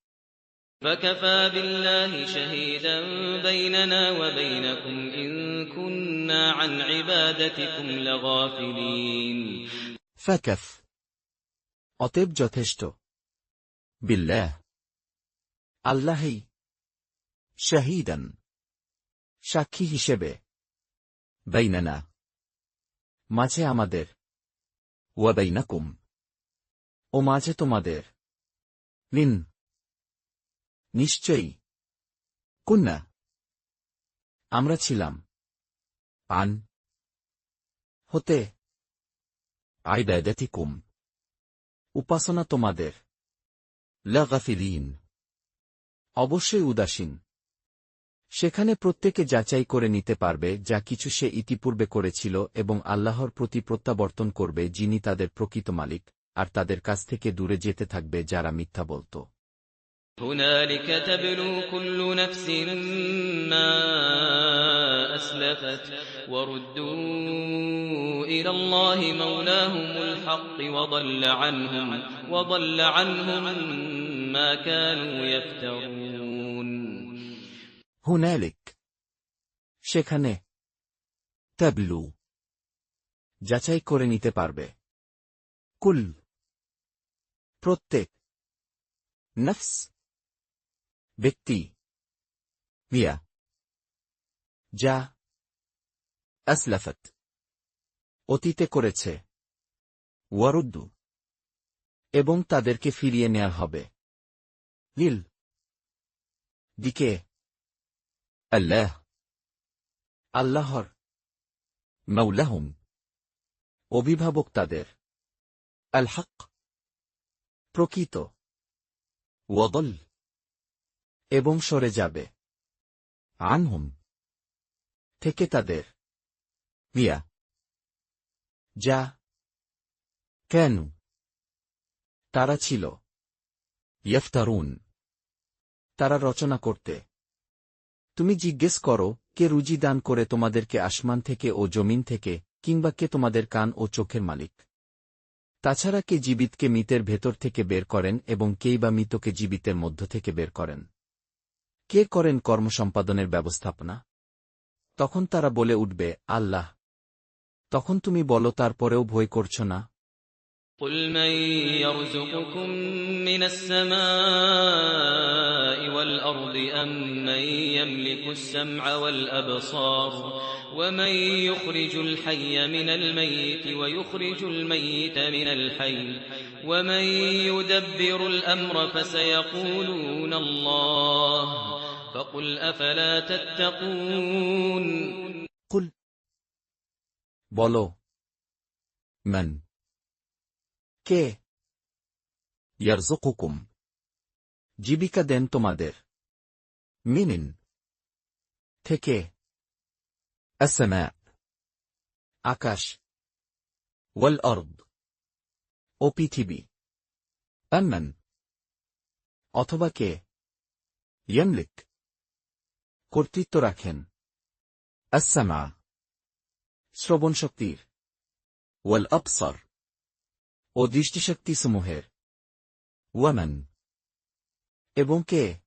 فكفى بالله شهيدا بيننا وبينكم إن كنا عن عبادتكم لغافلين ফাকাফ, অতএব যথেষ্ট, বিল্লাহ, আল্লাহই, শাহীদান, সাক্ষী হিসেবে, বাইনানা, মাঝে আমাদের, ওয়া বাইনাকুম, ও মাঝে তোমাদের, নিন, নিশ্চয়ই, কুন্না, আমরা ছিলাম, আন, হতে, ইবাদাতিকুম, উপাসনা তোমাদের, লাগাফিলিন, অবশ্যই উদাসীন। সেখানে প্রত্যেকে যাচাই করে নিতে পারবে যা কিছু সে ইতিপূর্বে করেছিল এবং আল্লাহর প্রতি প্রত্যাবর্তন করবে যিনি তাদের প্রকৃত মালিক, আর তাদের কাছ থেকে দূরে যেতে থাকবে যারা মিথ্যা বলত। هنالك تبلو كل نفس ما أسلفت وردوا إلى الله مولاهم الحق وضل عنهم ما كانوا يفترون হুনালিক, সেখানে, তাবলু, যাচাই করে নিতে পারবে, কুল, প্রত্যেক, নফস, ব্যক্তি, মিয়া, যা, আসলাফত, অতীতে করেছে, ওয়ারুদ্দু, এবং তাদেরকে ফিরিয়ে নেওয়া হবে, লিল, দিকে, আল্লাহ, আল্লাহর, মৌলাহুম, অভিভাবক তাদের, আল হক, প্রকৃত, ওয়াদল, এবং সরে যাবে, আনহুম, থেকে তাদের, মিয়া, যা, কেন, তারা ছিল, ইফতারুন, তারা রচনা করতে। তুমি জিজ্ঞেস করো, কে রুজি দান করে তোমাদেরকে আসমান থেকে ও জমিন থেকে, কিংবা কে তোমাদের কান ও চোখের মালিক? তাছাড়া কে জীবিতকে মৃতের ভেতর থেকে বের করেন এবং কেই বা মৃতকে জীবিতের মধ্য থেকে বের করেন? কে করেন কর্মসম্পাদনের ব্যবস্থাপনা? তখন তারা বলে উঠবে, আল্লাহ। তখন তুমি বলো, তারপরেও ভয় করছ না? قل من يرزقكم من السماء والأرض أم من يملك السمع والأبصار ومن يخرج الحي من الميت ويخرج الميت من الحي ومن يدبر الأمر فسيقولون الله فقل أفلا تتقون قل বলো, মান, কে, ইয়ারযুকুকুম, জীবিকা দেন তোমাদের, মিনিন, থেকে, আসসামা, আকাশ, ওয়াল আরদ, ও পৃথিবী, আম্মান, অথবা কে, ইয়ামলিক, কর্তৃত্ব রাখেন, আসসামা, শ্রবণশক্তির, ওয়াল আবসার, ও দৃষ্টিশক্তিসমূহের, ওয়ামান, এবং কে,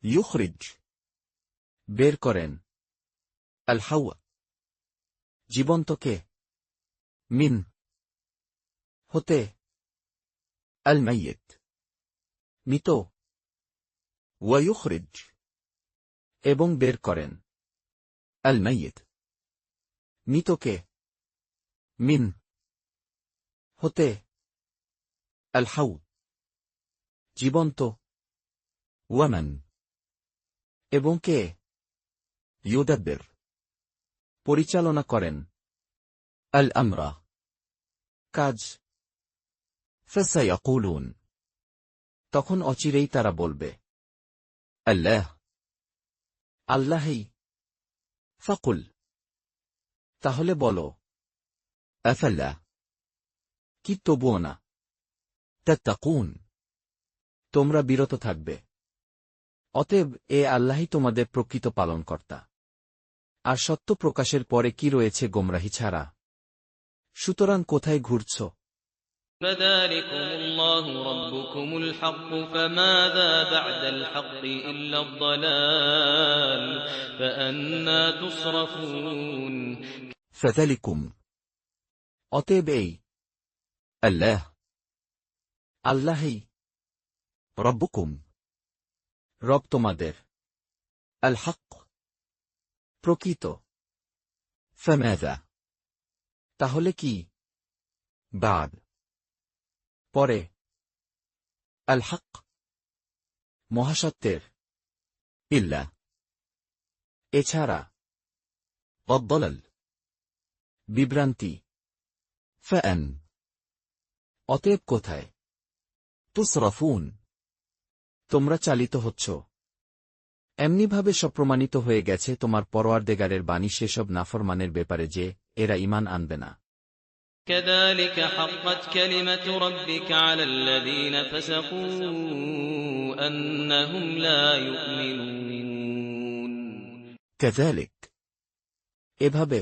ইউখরিজ, বের করেন, আল হাওয়া, জীবন্তকে, মিন, হতে, আল মাইয়িত, মৃত, ওয়া ইউখরিজ, এবং বের করেন, আল মাইয়িত, মৃতকে, মিন, হতে, আল হাউ, জীবন্ত, ওয়ামান, এবং কে, ইউদাব্বির, পরিচালনা করেন, আল আমরা, কাজ, ফাসায়াকুলুন, তখন অচিরেই তারা বলবে, আল্লাহ, আল্লাহই। ফাকুল, তাহলে বলো, আফাল্লা, কি তবুও না? তাত্তাকুন, তোমরা বিরত থাকবে। অতএব এ আল্লাহই তোমাদের প্রকৃত পালনকর্তা। আর সত্য প্রকাশের পরে কি রয়েছে গোমরাহি ছাড়া? সুতরাং কোথায় ঘুরছ? فذلكم الله ربكم الحق فماذا بعد الحق إلا الضلال فأنى تصرفون ফাযালিকুম, অতএব এই আল্লাহ, আল্লাহই রব্বুকুম, রব তোমাদের, আল হক, প্রকৃত, ফামাযা, তাহলে কি, বাদ, পরে, আল হক, মহাসত্যের, ইল্লা, এছাড়া, অদ্দলাল, বিভ্রান্তি, ফাআন, অতএব কোথায়, তুসরাফুন, তোমরা চালিত হচ্ছ? এমনিভাবে সপ্রমাণিত হয়ে গেছে তোমার পরওয়ারদেগারের বাণী সেসব নাফরমানের ব্যাপারে যে এরা ঈমান আনবে না। كذلك حقت كلمة ربك على الذين فسقوا أنهم لا يؤمنون কাযালিক, এভাবে,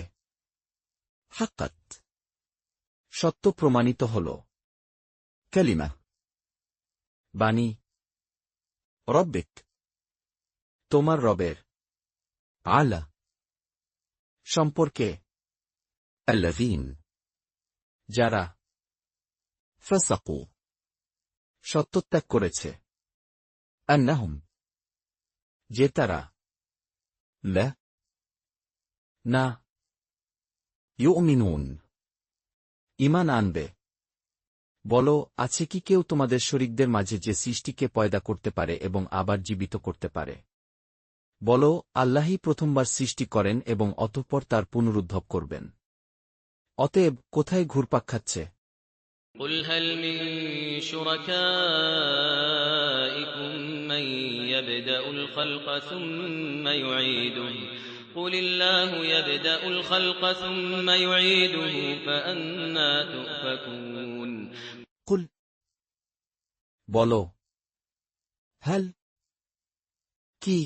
হাক্কাত, সত্য প্রমাণিত হল, কালিমা, বাণী, রব্বিক, তোমার রবের, আলা, সম্পর্কে, আল্লাযীন, যারা, ফাসাকু, সত্যত্যাগ করেছে, আন্নাহুম, যে তারা, লা, না, ইউমিনুন, ঈমান আনবে। বলো, আছে কি কেউ তোমাদের শরীকদের মাঝে যে সৃষ্টিকে পয়দা করতে পারে এবং আবার জীবিত করতে পারে? বলো, আল্লাহই প্রথমবার সৃষ্টি করেন এবং অতঃপর তার পুনরুদ্ধার করবেন। অতএব কোথায় ঘুরপাক খাচ্ছে? قل هل من شركائكم من يبدأ الخلق ثم يعيده قل الله يبدأ الخلق ثم يعيده فأنى تؤفكون কুল, বলো, হাল, কি,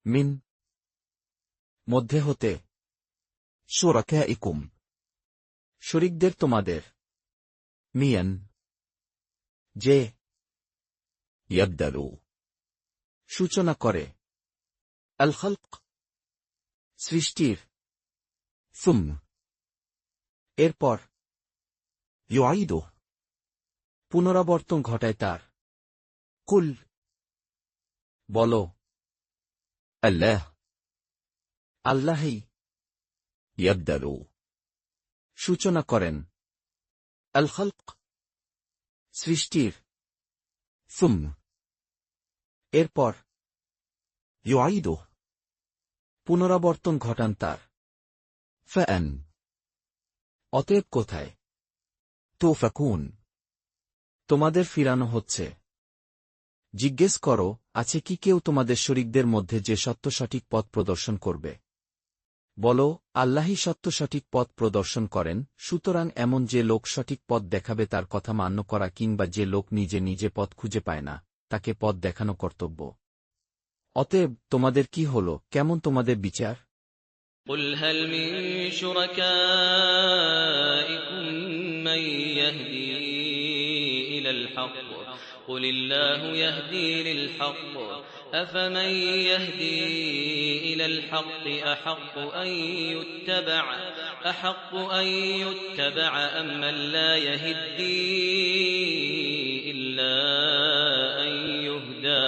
মিন, মধ্যে হতে, শুরাকাইকুম, শরীকদের তোমাদের, মিয়ান, যে, ইয়াবদালু, সূচনা করে, আল খালক, সৃষ্টির, সুম, এরপর, ইউঈদু, পুনরাবর্তন ঘটায় তার। কুল, বলো, আল্লাহ, আল্লাহই, ইয়াবদালু, সূচনা করেন, আল খালক, সৃষ্টির, সুম, এরপর, ইউঈদু, পুনরাবর্তন ঘটান তার। ফাআন, অতএব কোথায়, তুফাকুন, তোমাদের ফিরানো হচ্ছে। জিজ্ঞেস করো, আছে কি কেউ তোমাদের শরীকদের মধ্যে যে সত্য সঠিক পথ প্রদর্শন করবে? বলো, আল্লাহই সত্য সঠিক পথ প্রদর্শন করেন। সুতরাং এমন যে লোক সঠিক পথ দেখাবে তার কথা মান্য করা কিংবা যে লোক নিজে নিজে পথ খুঁজে পায় না তাকে পথ দেখানো কর্তব্য। অতএব তোমাদের কি হল, কেমন তোমাদের বিচার? قل هل من شركائكم من يهدي إلى الحق قل الله يهدي للحق أفمن يهدي إلى الحق أحق أن يتبع أم من لا يهدي إلا أن يهدى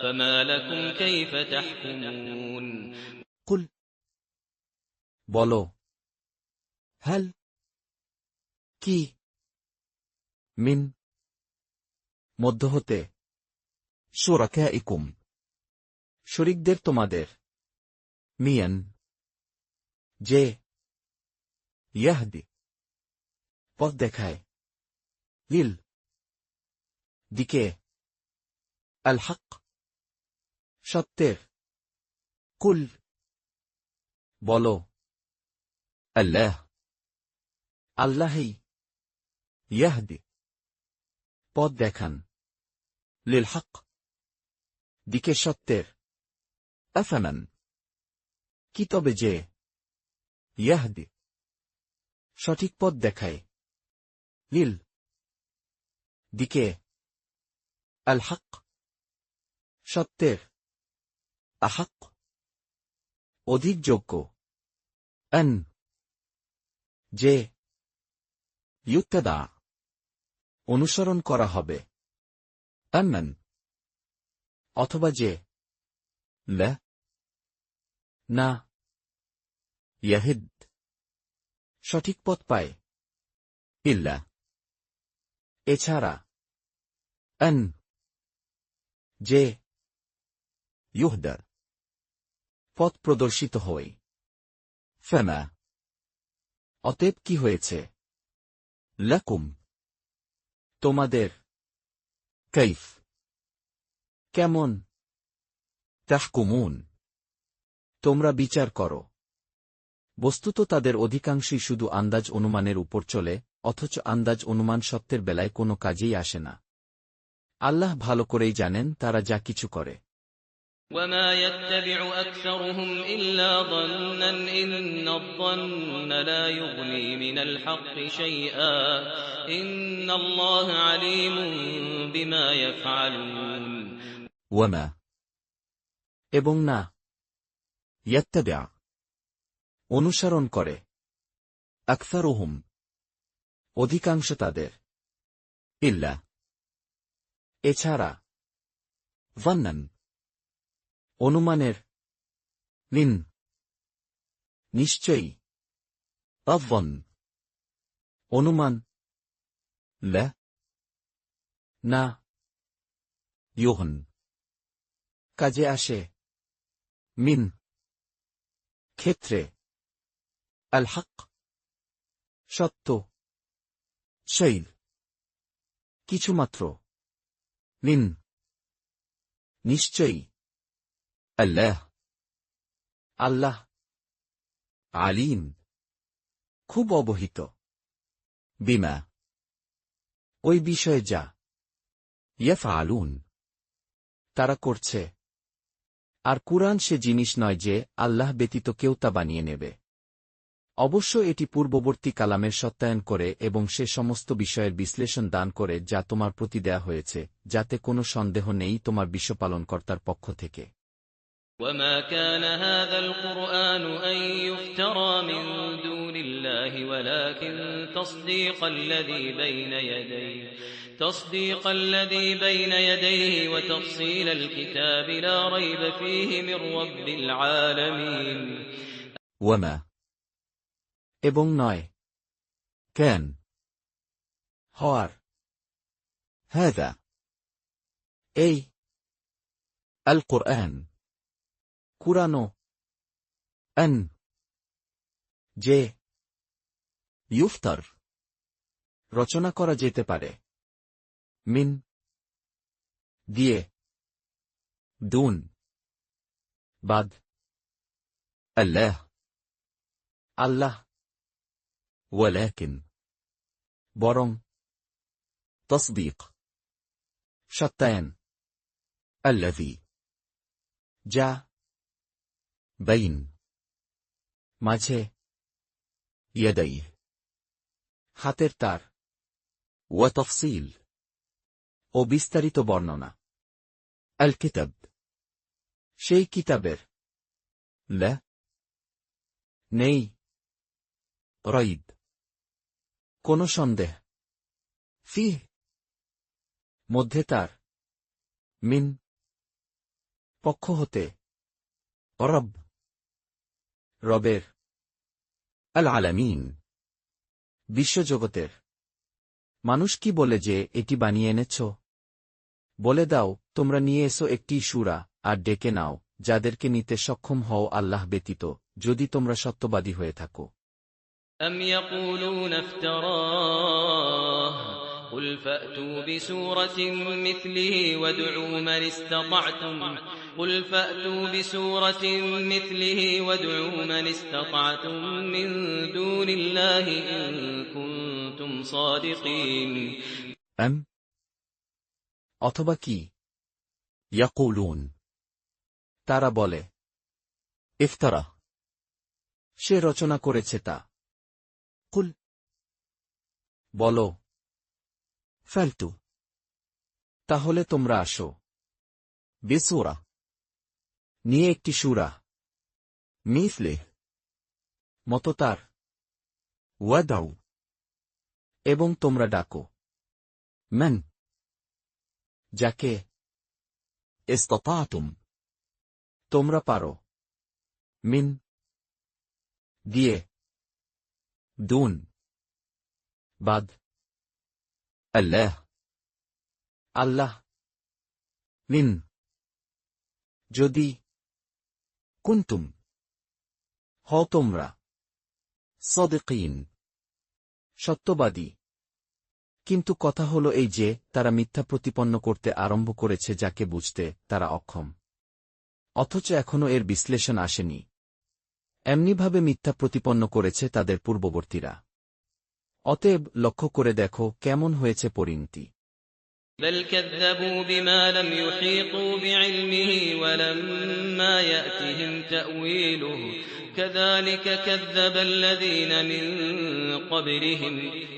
فما لكم كيف تحكمون কুল, বলো, হাল, কি, মিন, মধ্য হতে, শুরাকাইকুম, শরীকদের তোমাদের, মিয়ান, যে, ইয়াহদি, পথ দেখায়, লিল, দিকে, আল হক, সত্যের, কুল, বলো, আল্লাহ, আল্লাহই, ইয়াহদি, পথ দেখান। লিল হক, দিকে সত্যের। আফামান, কি তবে যে। ইয়াহদি, সঠিক পথ দেখায়। লিল, দিকে। আল হক, সত্যের। আহক, অধিক যোগ্য। আন, যে। ইউত্তাদা, অনুসরণ করা হবে। আমান, অথবা যে। লা, না। ইয়াহিদ, সঠিক পথ পায়। ইল্লা, এছাড়া। আন, যে। ইউহদা, পথ প্রদর্শিত হয়। ফামা, অতএব কি হয়েছে। লাকুম, তোমাদের। কাইফ, কেমন। তাহকুমুন, তোমরা বিচার করো। বস্তুত তাদের অধিকাংশই শুধু আন্দাজ অনুমানের উপর চলে, অথচ আন্দাজ অনুমান সত্যের বেলায় কোনো কাজেই আসে না। আল্লাহ ভালো করেই জানেন তারা যা কিছু করে। وما يتبع أكثرهم إلا ظنا إن الظن لا يغني من الحق شيئا إن الله عليم بما يفعلون ওয়ামা, এবং না। ইয়াত্তাবিআ, অনুসরণ করে। আকসারুহুম, অধিকাংশ তাদের। ইল্লা, এছাড়া। যান্নান, অনুমানের। নিন, নিশ্চয়ই। আয্বন, অনুমান। লা, না। ইউহন, কাজে আসে। মিন, ক্ষেত্রে। আল হক, সত্য। শৈল, কিছুমাত্র। মিন, নিশ্চয়ই। আল্লাহ, আল্লাহ। আলিম, খুব অবহিত। বিমা, ওই বিষয়ে যা। ইয়াফআলুন, তারা করছে। আর কুরআন সে জিনিস নয় যে আল্লাহ ব্যতীত কেউ তা বানিয়ে নেবে। অবশ্য এটি পূর্ববর্তী কালামের সত্যায়ন করে এবং সে সমস্ত বিষয়ের বিশ্লেষণ দান করে যা তোমার প্রতি দেয়া হয়েছে, যাতে কোনো সন্দেহ নেই তোমার বিশ্বপালনকর্তার পক্ষ থেকে। وما كان هذا القرآن أن يفترى من دون الله ولكن تصديق الذي بين يديه وتفصيل الكتاب لا ريب فيه من رب العالمين ওয়ামা, এবং নয়। কেন, হওয়ার। হাযা, এই। আল কুরআন, কুরআন। আন, যে। ইউফতার, রচনা করা যেতে পারে। মিন, দিয়ে। দুন, বাদ। আল্লাহ, আল্লাহ। ওয়ালাকিন, বরং। তসদীক, সত্যায়ন। আল্লাযী, যা। বাইন, মাঝে। ইয়াদাইহ, হাতের তার। ওয়া তফসিল, ও বিস্তারিত বর্ণনা। আল কিতাব, সেই কিতাবের। লা, নেই। রাইব, কোন সন্দেহ। ফিহ, মধ্যে তার। মিন, পক্ষ হতে। রব, রবের। আল আলামিন, বিশ্বজগতের। মানুষ কি বলে যে এটি বানিয়ে এনেছ? বলে দাও, তোমরা নিয়ে এসো একটি সূরা, আর ডেকে নাও যাদেরকে নিতে সক্ষম হও আল্লাহ ব্যতীত, যদি তোমরা সত্যবাদী হয়ে থাকো। أم يقولون افتراه قل فأتوا بسورة مثله وادعوا من استطعتم من دون الله إن كنتم صادقين। অথবা কি? يقولون তারা বলে, افترى সে রচনা করেছে তা। قل বলো, فلتوا তাহলে তোমরা আসো, بسورة নিয়ে একটি সূরা, مثله মত তার, وادعوا এবং তোমরা ডাকো, من যাকে استطعتم তোমরা পারো, من দিয়ে, دون বাদ, الله আল্লাহ, من যদি كنتم হও তোমরা صادقين সত্যবাদী। কিন্তু কথা হলো এই যে, তারা মিথ্যা প্রতিপন্ন করতে আরম্ভ করেছে যাকে বুঝতে তারা অক্ষম। অথচ এখনও এর বিশ্লেষণ আসেনি। এমনিভাবে মিথ্যা প্রতিপন্ন করেছে তাদের পূর্ববর্তীরা। অতএব লক্ষ্য করে দেখো কেমন হয়েছে পরিণতি। بل كذبوا بما لم يحيطوا بعلمه ولما يأتهم تأويله كذلك كذب الذين من قبلهم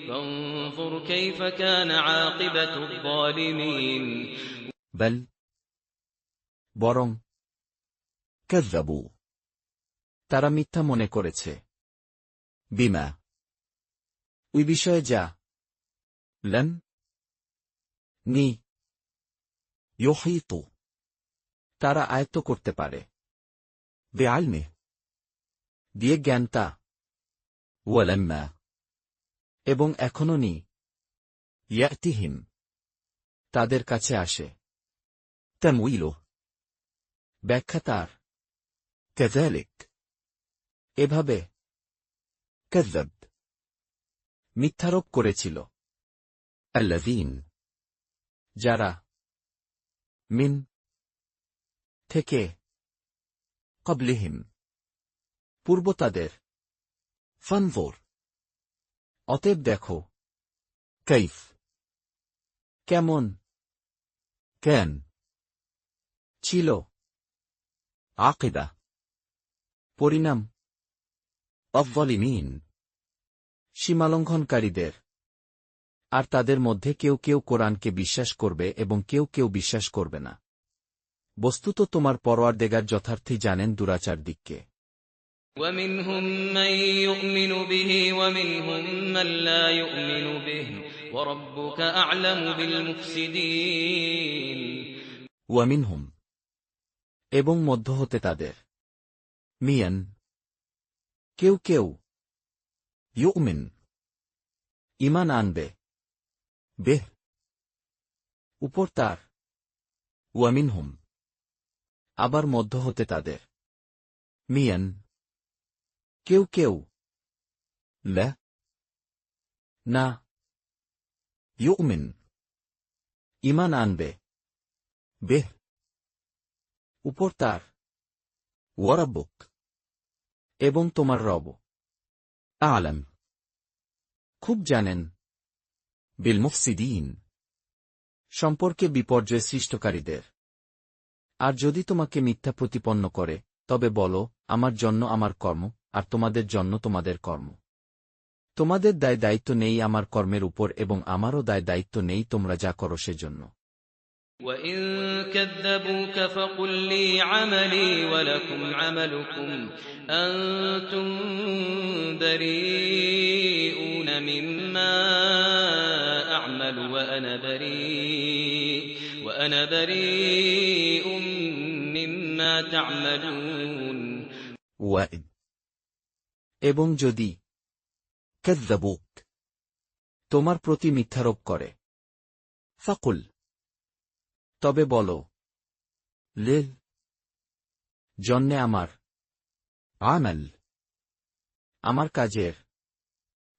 فانظر كيف كان عاقبة الظالمين بل বরং كذبوا তারা মিথ্যা মনে করেছে, بما ওই বিষয়ে যা لم নি يحيطوا তারা আয়ত্ত করতে পারে, بعلمه দিয়ে জ্ঞান তা, ولما এবং এখনও নি يأتهم তাদের কাছে আসে, تمويله ব্যাখ্যা তার, كذلك এভাবে كذب মিথ্যারোপ করেছিল الذين যারা من থেকে قبلهم পূর্ব তাদের। فانظر অতএব দেখো كيف কেমন كان ছিল عاقبة পরিণাম الظالمين সীমালঙ্ঘনকারীদের। আর তাদের মধ্যে কেউ কেউ কোরআনকে বিশ্বাস করবে এবং কেউ কেউ বিশ্বাস করবে না। বস্তুত তোমার পরওয়ারদেগার যথার্থই জানেন দুরাচার দিককে। ومنهم من يؤمن به ومنهم من لا يؤمن به وربك أعلم بالمفسدين ومنهم এবং মধ্য হতে তাদের ميان কেউ কেউ يؤمن ঈমান আনবে به উপর তার, ومنهم আবার মধ্য হতে তাদের ميان কেউ কেউ لا না يؤمن ঈমান আনবে به উপর তার, وربك এবং তোমার রব أعلم খুব জানেন بالمفسدين সম্পর্কে বিপর্যয় সৃষ্টকারীদের। আর যদি তোমাকে মিথ্যা প্রতিপন্ন করে, তবে বলো, আমার জন্য আমার কর্ম, আর তোমাদের জন্য তোমাদের কর্ম। তোমাদের দায় দায়িত্ব নেই আমার কর্মের উপর এবং আমারও দায় দায়িত্ব নেই তোমরা যা করো সেজন্য। وإن كذبوك فقل لي عملي ولكم عملكم أنتم بريئون مما أعمل وأنا بريء مما تعملون وإن এবং যদি كذبوك তোমার প্রতি মিথ্যারোপ করে, فقل তবে বলো, لل জন্যে আমার عمل আমার কাজের,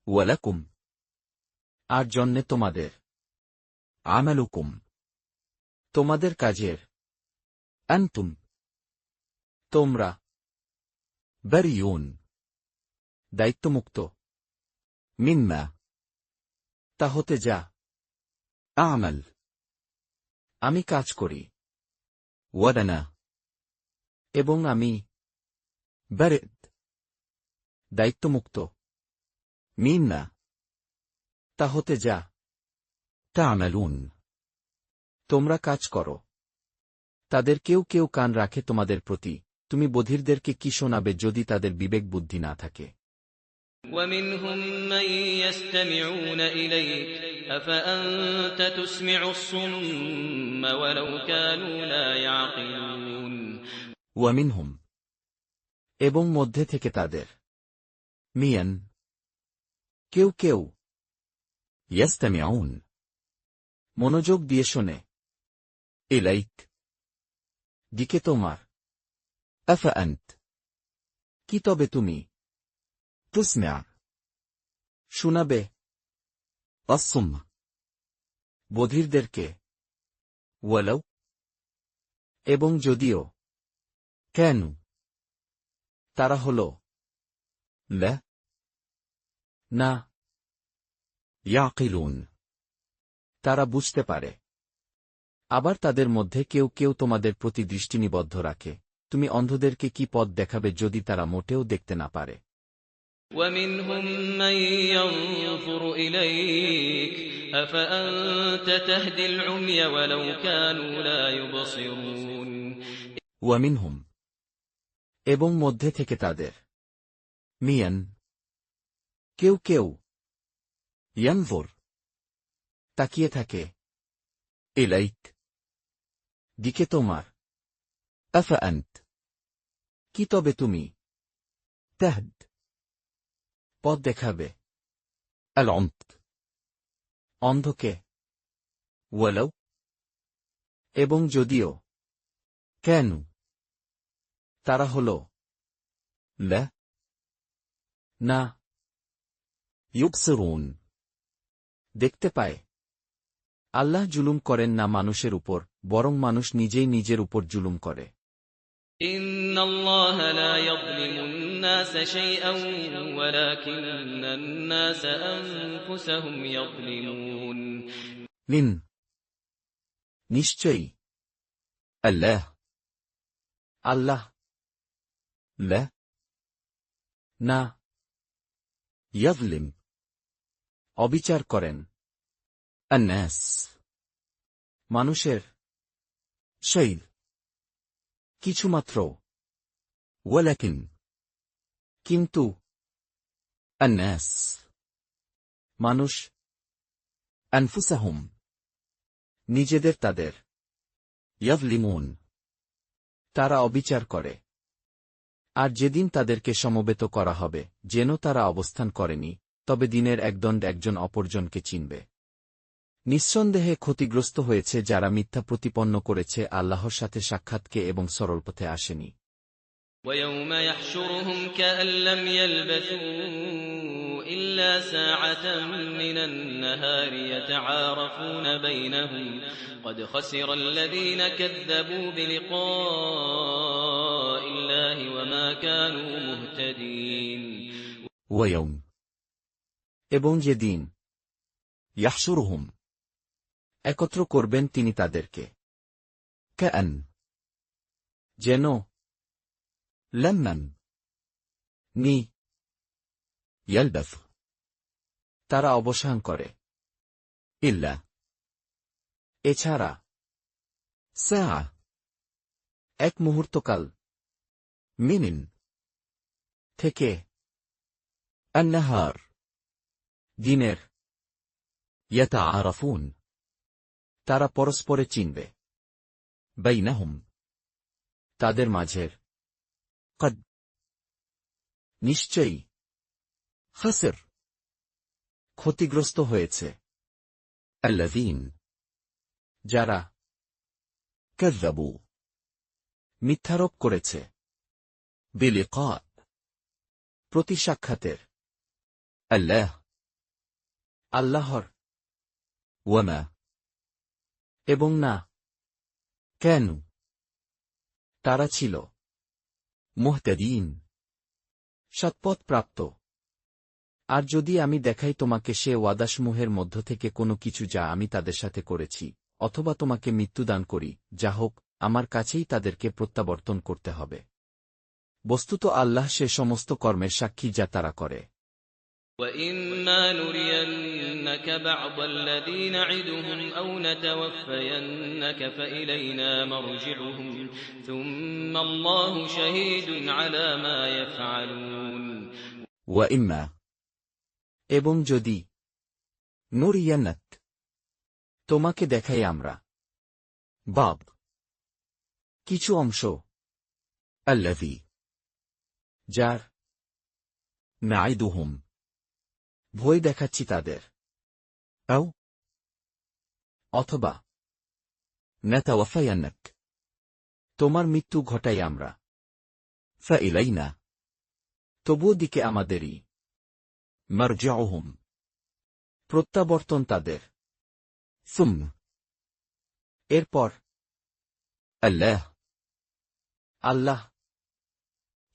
ولكم আর জন্যে তোমাদের عملكم তোমাদের কাজের, أنتم তোমরা بريون দায়িত্বমুক্ত مما তা হতে যা أعمل আমি কাজ করি। وأنا এবং আমি برئ দায়িত্বমুক্ত। منا তা হতে যা تعملون তোমরা কাজ করো। তাদের কেউ কেউ কান রাখে তোমাদের প্রতি, তুমি বধিরদেরকে কি শোনাবে যদি তাদের বিবেক বুদ্ধি না থাকে? ومنهم من يستمعون إليك أفأنت تسمع الصم ولو كانوا لا يعقلون ومنهم এবং মধ্যে থেকে তাদের ميان কেউ কেউ يستمعون মনোযোগ দিয়ে শোনে إليك দিকে তোমার। أفأنت কি তবে তুমি تسمع শোনাবে الصم বধিরদেরকে ولو এবং যদিও كانوا তারা হল لا না يعقلون তারা বুঝতে পারে। আবার তাদের মধ্যে কেউ কেউ তোমাদের প্রতি দৃষ্টি নিবদ্ধ রাখে, তুমি অন্ধদেরকে কি পথ দেখাবে যদি তারা মোটেও দেখতে না পারে? ومنهم من ينظر إليك أفأنت تهدي العمي ولو كانوا لا يبصرون ومنهم এবং মধ্যে থেকে তাদের ميان কেউ কেউ ينظر তাকিয়ে থাকে إليك দিকে তোমার। أفأنت কি তবে তুমি تهد পথ দেখাবে العمق অন্ধকে ولو এবং যদিও كانوا তারা হল لا না يبصرون দেখতে পায়। আল্লাহ জুলুম করেন না মানুষের উপর, বরং মানুষ নিজেই নিজের উপর জুলুম করে। إن الله لا يظلم الناس شيئا ولكن الناس أنفسهم يظلمون لن নিশ্চয়ই الله আল্লাহ لا না يظلم অবিচার করেন الناس মানুষের شيء কিছুমাত্র ولكن কিন্তু الناس মানুষ أنفسهم নিজেদের তাদের يظلمون তারা অবিচার করে। আর যেদিন তাদেরকে সমবেত করা হবে, যেন তারা অবস্থান করেনি, তবে দিনের একদণ্ড একজন অপরজনকে চিনবে। নিঃসন্দেহে ক্ষতিগ্রস্ত হয়েছে যারা মিথ্যা প্রতিপন্ন করেছে আল্লাহর সাথে সাক্ষাৎকে এবং সরল পথে আসেনি। ويوم يحشرهم كأن لم يلبثوا إلا ساعة من النهار يتعارفون بينهم قد خسر الذين كذبوا بلقاء الله وما كانوا مهتدين ويوم এবং যেদিন يحشرهم একত্র করবেন তিনি তাদেরকে كأن যেন لمن নি يلبث তারা অবসান করে إلا এছাড়া ساعة এক মুহূর্তকাল من থেকে النهار দিনের يتعارفون তারা পরস্পরে চিনবে بينهم তাদের মাঝের قد নিশ্চয়ই خسر ক্ষতিগ্রস্ত হয়েছে الذين যারা كذبوا মিথ্যারোপ করেছে بلقاء প্রতি সাক্ষাতের الله আল্লাহর وما এবং না كانوا তারা ছিল مهتدين সৎপথ প্রাপ্ত। আর যদি আমি দেখাই তোমাকে সে ওয়াদাসমূহের মধ্য থেকে কোনো কিছু যা আমি তাদের সাথে করেছি, অথবা তোমাকে মৃত্যুদান করি, যা হোক আমার কাছেই তাদেরকে প্রত্যাবর্তন করতে হবে। বস্তুত আল্লাহ সে সমস্ত কর্মের সাক্ষী যা তারা করে। وَإِمَّا نُرِيَنَّكَ بَعْضَ الَّذِي نَعِدُهُمْ أَوْ نَتَوَفَّيَنَّكَ فَإِلَيْنَا مَرْجِعُهُمْ ثُمَّ اللَّهُ شَهِيدٌ عَلَى مَا يَفْعَلُونَ ওয়াইম্মা এবং যদি নুরিয়ান্নাক তোমাকে দেখাই আমরা বাব কিছু অংশ আল্লাযী যার নাইদুহুম ভয় দেখাচ্ছি তাদের আও অথবা নাতাওয়াফায়ান্নাক তোমার মৃত্যু ঘটাই আমরা ফাইলাইনা তবুও দিকে আমাদেরই মারজিউহুম প্রত্যাবর্তন তাদের সুম এরপর আল্লাহ আল্লাহ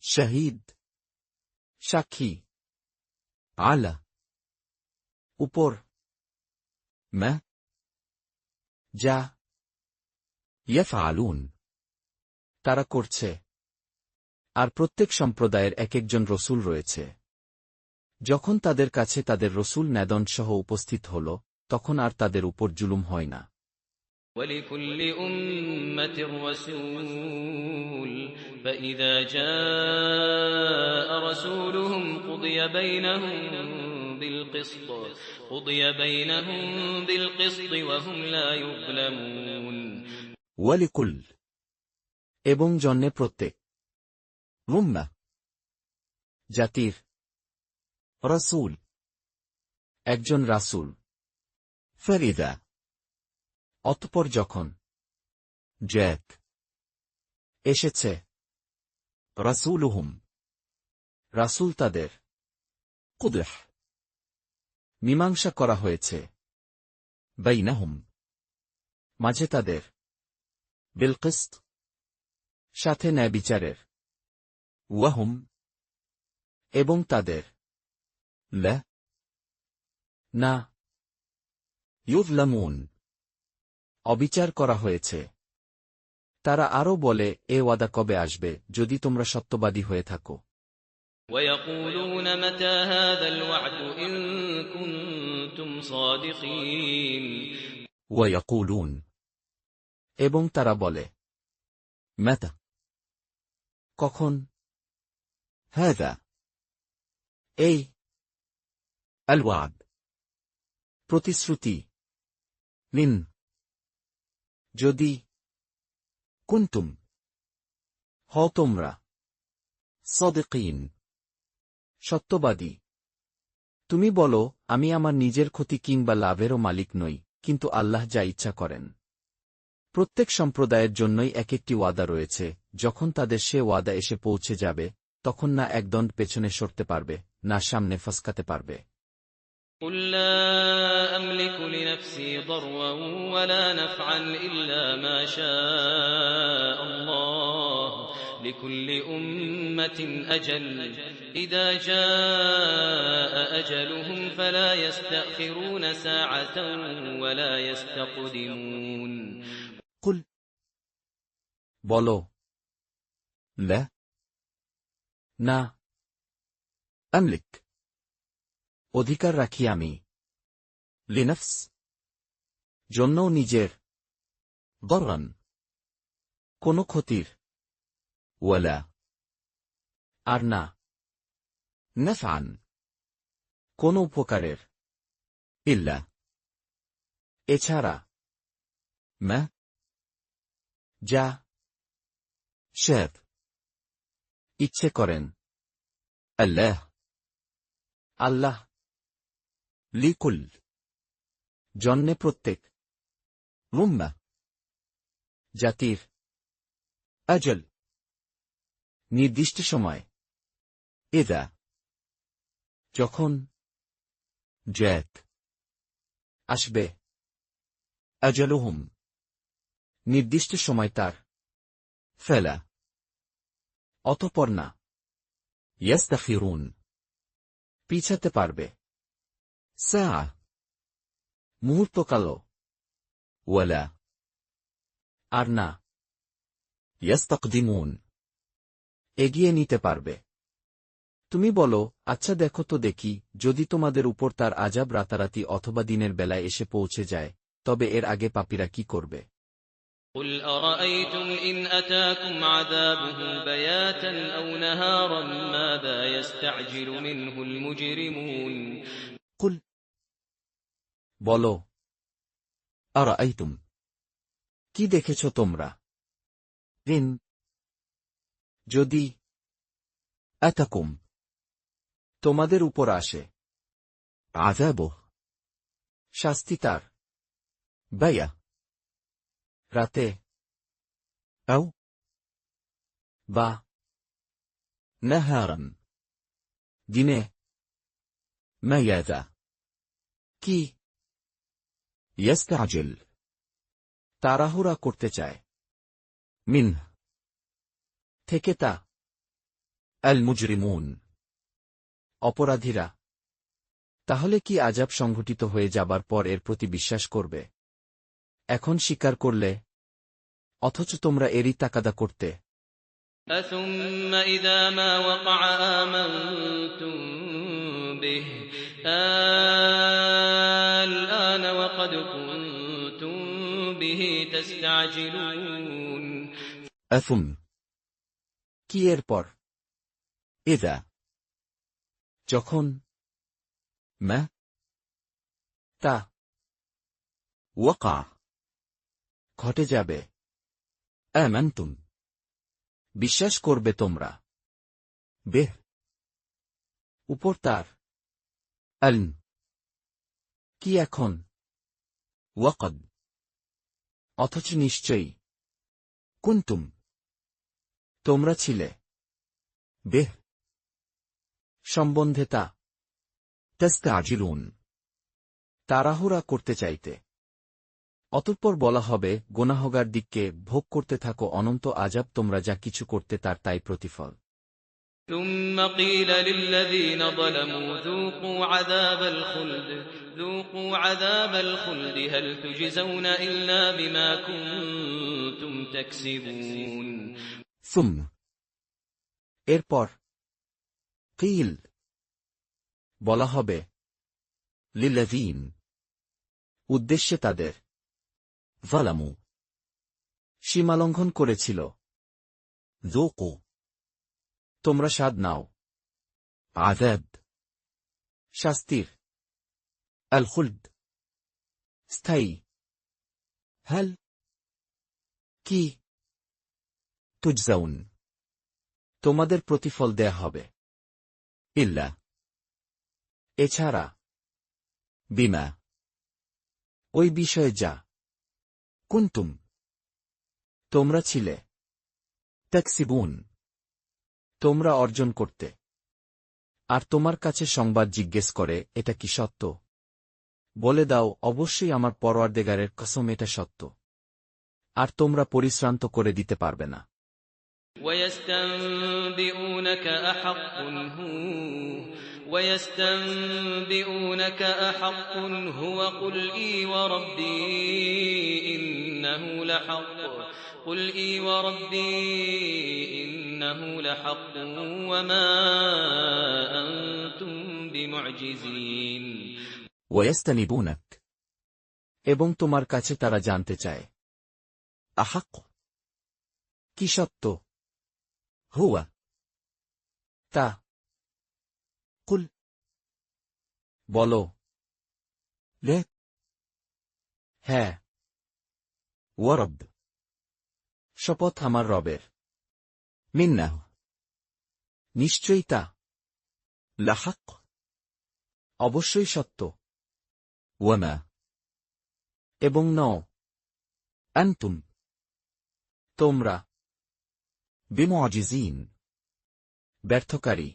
শাহিদ সাক্ষী আলা উপর মা যা ইয়াফআলুন তারা করছে। আর প্রত্যেক সম্প্রদায়ের এক একজন রসূল রয়েছে। যখন তাদের কাছে তাদের রসূল নেদনসহ উপস্থিত হল, তখন আর তাদের উপর জুলুম হয় না। وَلِكُلِّ أُمَّةٍ رَّسُولٌ فَإِذَا جَاءَ رَسُولُهُمْ قُضِيَ بَيْنَهُم بِالْقِسْطِ وَهُمْ لَا يُظْلَمُونَ ওয়ালিকুল এবং জন্যে প্রত্যেক উম্মাহ জাতির রাসূল একজন রাসূল ফারিদা অতঃপর যখন জ্যাক এসেছে রাসূলুহুম রাসূল তাদের কুদহ মীমাংসা করা হয়েছে বাইনাহুম মাঝে তাদের বিলকিসত সাথে ন্যায় বিচারের ওয়াহুম এবং তাদের লা না ইউযলামুন অবিচার করা হয়েছে। তারা আরও বলে, এ ওয়াদা কবে আসবে যদি তোমরা সত্যবাদী হয়ে থাকো। وَيَقُولُونَ مَتَى هَذَا الْوَعْدُ إِن كُنتُمْ صَادِقِينَ ওয়ায়াকুলুন এবং তারা বলে, মাতা কখন হাযা এই আল ওয়াদ প্রতিশ্রুতি নিন যদি কুনতুম হও তোমরা সাদিকিন সত্যবাদী। তুমি বলো, আমি আমার নিজের ক্ষতি কিংবা লাভেরও মালিক নই, কিন্তু আল্লাহ যা ইচ্ছা করেন। প্রত্যেক সম্প্রদায়ের জন্যই এক একটি ওয়াদা রয়েছে। যখন তাদের সে ওয়াদা এসে পৌঁছে যাবে, তখন না একদণ্ড পেছনে সরতে পারবে, না সামনে ফসকাতে পারবে। قُل لَّا أَمْلِكُ لِنَفْسِي ضَرًّا وَلَا نَفْعًا إِلَّا مَا شَاءَ اللَّهُ لِكُلِّ أُمَّةٍ أَجَلٌ إِذَا جَاءَ أَجَلُهُمْ فَلَا يَسْتَأْخِرُونَ سَاعَةً وَلَا يَسْتَقْدِمُونَ কুল বলো, লা না আমলিক অধিকার রাখি আমি লিনাফস জন্যও নিজের দররান কোন ক্ষতির ওয়ালা আর না নাফআন কোন উপকারের ইল্লা এছাড়া মা যা শাহ ইচ্ছে করেন আল্লাহ আল্লাহ লিকুল জন্যে প্রত্যেক উম্মাহ জাতির আজল নির্দিষ্ট সময় ইযা যখন জ্যাক আসবে আজলুহুম নির্দিষ্ট সময় তার ফালা অতঃপর না ইয়াস্তাখিরুন পিছাতে পারবে সাআ মুহূর্তকালও ওয়ালা আর না, يستقدمون এগিয়ে নিতে পারবে। তুমি বলো, আচ্ছা দেখো তো দেখি, যদি তোমাদের উপর তার আযাব রাতারাতি অথবা দিনের বেলায় এসে পৌঁছে যায়, তবে এর আগে পাপীরা কি করবে? قل أرأيتم إن أتاكم عذابه بياتا أو نهارا ماذا يستعجل منه المجرمون কুল, বলো, أرأيتم কি দেখেছ তোমরা? إن যদি أتكم তোমাদের উপর আসে, عذابه শাস্তি তার, بيا রাতে أو বা نهارا দিনে, ماذا কি يستعجل তাড়াহুড়া করতে চায়, منه থেকে তা المجرمون অপরাধীরা। তাহলে কি আযাব সংঘটিত হয়ে যাবার পর এর প্রতি বিশ্বাস করবে? এখন স্বীকার করলে, অথচ তোমরা এরই তাকাদা করতে। أثم إذا ما وقع آمنتم به الآن وقد كنتم به تستعجلون أثم কি এরপর? إذا যখন ما তা وقع ঘটে যাবে, آمنتم বিশ্বাস করবে তোমরা به উপর তার। الن কি এখন? وقد অথচ নিশ্চয়ই كنتم তোমরা ছিলে به সম্বন্ধে তা تستعجلون তাড়াহুড়া করতে চাইতে। অতঃপর বলা হবে, গুনাহগার দিককে ভোগ করতে থাকো অনন্ত আযাব, তোমরা যা কিছু করতে তার তাই প্রতিফল। ثم قيل للذين ظلموا ذوقوا عذاب الخلد هل تجزون إلا بما كنتم تكسبون ثم এরপর قيل বলা হবে, للذين উদ্দেশ্যে তাদের, ظلموا সীমালঙ্ঘন করেছিল, ذوقوا তোমরা স্বাদ নাও عذاب শাস্তির, الخلد স্থায়ী, هل কি تجزون তোমাদের প্রতিফল দেয়া হবে, إلا এছাড়া بما ওই বিষয়ে যা كنتم তোমরা ছিলে تكسبون তোমরা অর্জন করতে। আর তোমার কাছে সংবাদ জিজ্ঞেস করে, এটা কি সত্য? বলে দাও, অবশ্যই আমার পরওয়ারদেগারের কসম এটা সত্য। আর তোমরা পরিশ্রান্ত করে দিতে পারবে না। ويستنبئونك أحق هو قل إي وربي إنه لحق قل إي وربي إنه لحق وما أنتم بمعجزين ويستنبونك এবং তোমার কাছে তারা জানতে চায়, أحق কি সত্য? هو তা قل বলো, لا হ্যাঁ, ورب শপথ আমার রবের, منه নিশ্চয়ই তা لحق অবশ্যই সত্য। وما এবং নও أنتم তোমরা بمعجزين ব্যর্থকারী।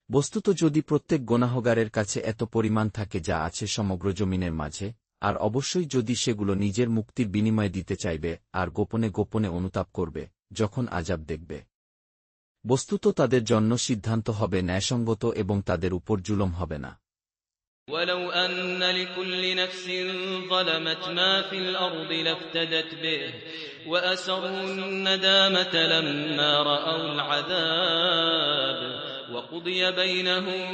বস্তুত যদি প্রত্যেক গুনাহগারের কাছে এত পরিমাণ থাকে যা আছে সমগ্র জমিনের মাঝে, আর অবশ্যই যদি সেগুলো নিজের মুক্তির বিনিময়ে দিতে চাইবে আর গোপনে গোপনে অনুতাপ করবে যখন আযাব দেখবে, বস্তুত তাদের জন্য সিদ্ধান্ত হবে ন্যায়সঙ্গত এবং তাদের উপর জুলুম হবে না। ولو أن لكل نفس ظلمت ما في الأرض لافتدت به وأسروا الندامة لما رأوا العذاب وقضي بينهم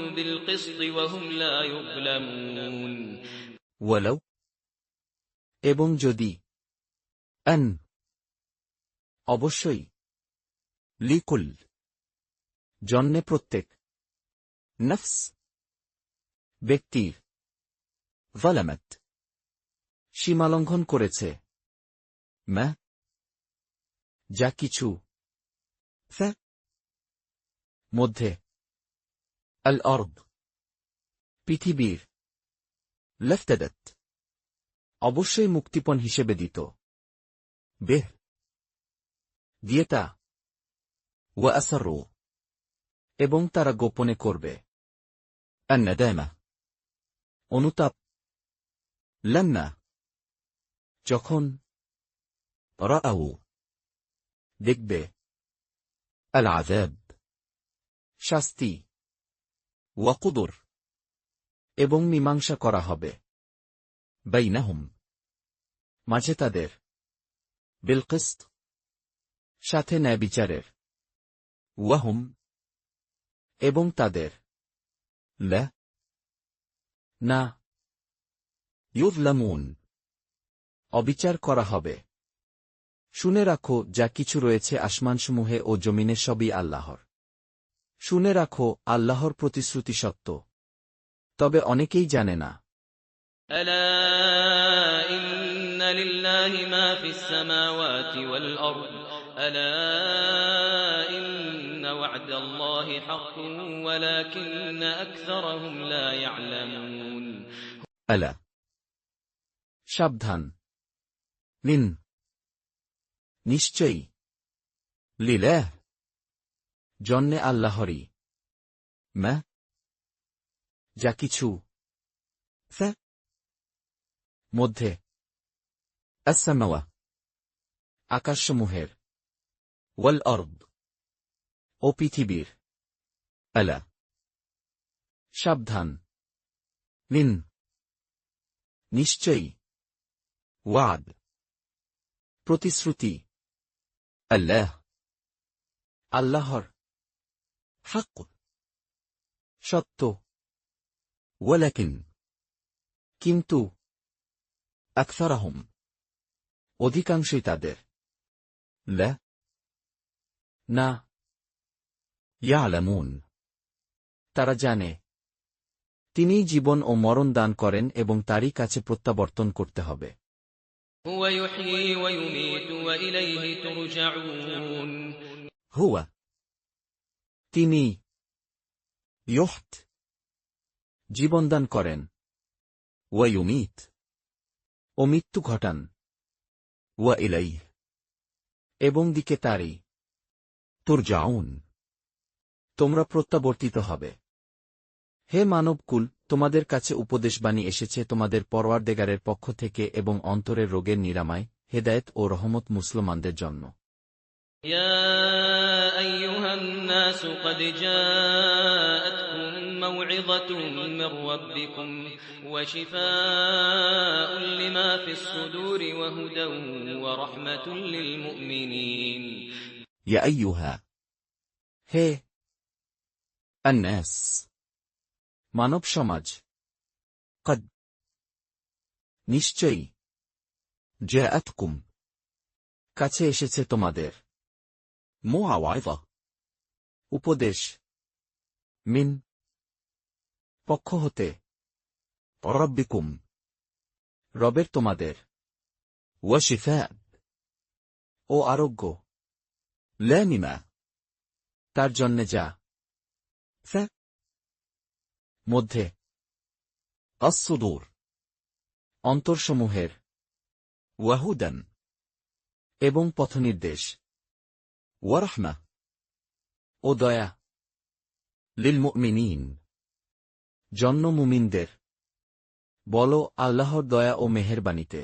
بالقسط وهم لا يظلمون ولو এবং যদি আন অবশ্যই লিকুল জন্যে প্রত্যেক নফস ব্যক্তির যালামাত সীমালঙ্ঘন করেছে মা যা কিছু ফা মধ্যে আল আরদ পৃথিবীর লাফতাদাত অবশ্যই মুক্তিপণ হিসেবে দিত বেহ দিয়েতা ওয়া আসরু এবং তারা গোপনে করবে আন্নাদামা অনুতাপ লাম্মা যখন রাআউ দেখবে আল আযাব শাস্তি ওয়া কুদর এবং মীমাংসা করা হবে বাইনাহুম মাঝে তাদের বিল কিসত সাথে ন্যায় বিচারের ওয়াহুম এবং তাদের লা না ইউযলামুন অবিচার করা হবে শুনে রাখো যা কিছু রয়েছে আসমানসমূহে ও জমিনে সবই আল্লাহর শুনে রাখো আল্লাহর প্রতিশ্রুতি সত্য তবে অনেকেই জানে না ألا إن لله ما في السماوات والأرض ألا إن وعد الله حق ولكن أكثرهم لا يعلمون আলা সাবধান লিন নিশ্চয়ই লিলাহ জন্যে আল্লাহরই মা যা কিছু ফা মধ্যে আসসামাওয়া আকাশসমূহের ওয়াল আরদ ও পৃথিবীর আলা সাবধান লিন নিশ্চয়ই ওয়াদ প্রতিশ্রুতি আল্লাহ আল্লাহর হক সত্য ওয়ালাকিন কিন্তু আকসারাহুম অধিকাংশই তাদের লা না ইয়ালামুন তারা জানে তিনিই জীবন ও মরণ দান করেন এবং তারই কাছে প্রত্যাবর্তন করতে হবে هو يحيي ويميت وإليه ترجعون হুয়া তিনি ইউহত জীবনদান করেন ওয়া ইউমীত ও মৃত্যু ঘটান ওয়া ইলাইহ এবং দিকে তারই তুরজাউন তোমরা প্রত্যাবর্তিত হবে হে মানবকুল তোমাদের কাছে উপদেশবাণী এসেছে তোমাদের পরওয়ারদেগারের পক্ষ থেকে এবং অন্তরের রোগের নিরাময় হেদায়েত ও রহমত মুসলমানদের জন্য يا أيها الناس قد جاءتكم موعظة من ربكم وشفاء لما في الصدور وهدى ورحمة للمؤمنين يا أيها হে الناس মানব সমাজ قد নিশ্চয়ই جاءتكم কাছে এসেছে তোমাদের মুআওয়াযা উপদেশ মিন পক্ষ হতে রাব্বিকুম রবের তোমাদের ওয়া শিফা ও আরোগ্য লা মিমা তার জন্যে যা ফা মধ্যে আস-সুদূর অন্তরসমূহের ওয়া হুদান এবং পথনির্দেশ ওয়া রাহমা ও দয়া লিল মুমিনিন জন্য মুমিনদের বলো আল্লাহর দয়া ও মেহেরবানিতে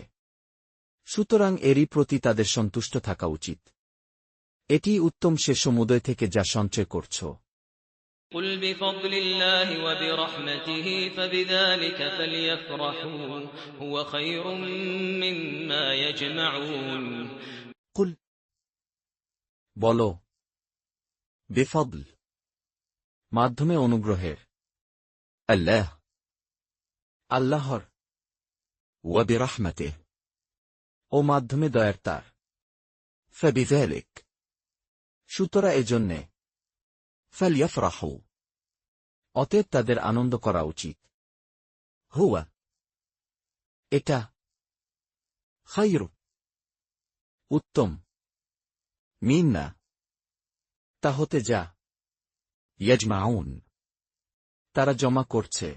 সুতরাং এরই প্রতি তাদের সন্তুষ্ট থাকা উচিত এটি উত্তম সে সমুদয় থেকে যা সঞ্চয় করছ قل بفضل الله وبرحمته فبذلك فليفرحوا هو خير مما يجمعون কুল বলো বেফদল মাধ্যমে অনুগ্রহের আল্লাহ আল্লাহর وبرحمته ও মাধ্যমে দয়ার তার فبذلك সুতরাং এজন্যে فليفرحوا অতএব তাদের আনন্দ করা উচিত هو এটা خير উত্তম مما তা হতে যা يجمعون তারা জমা করছে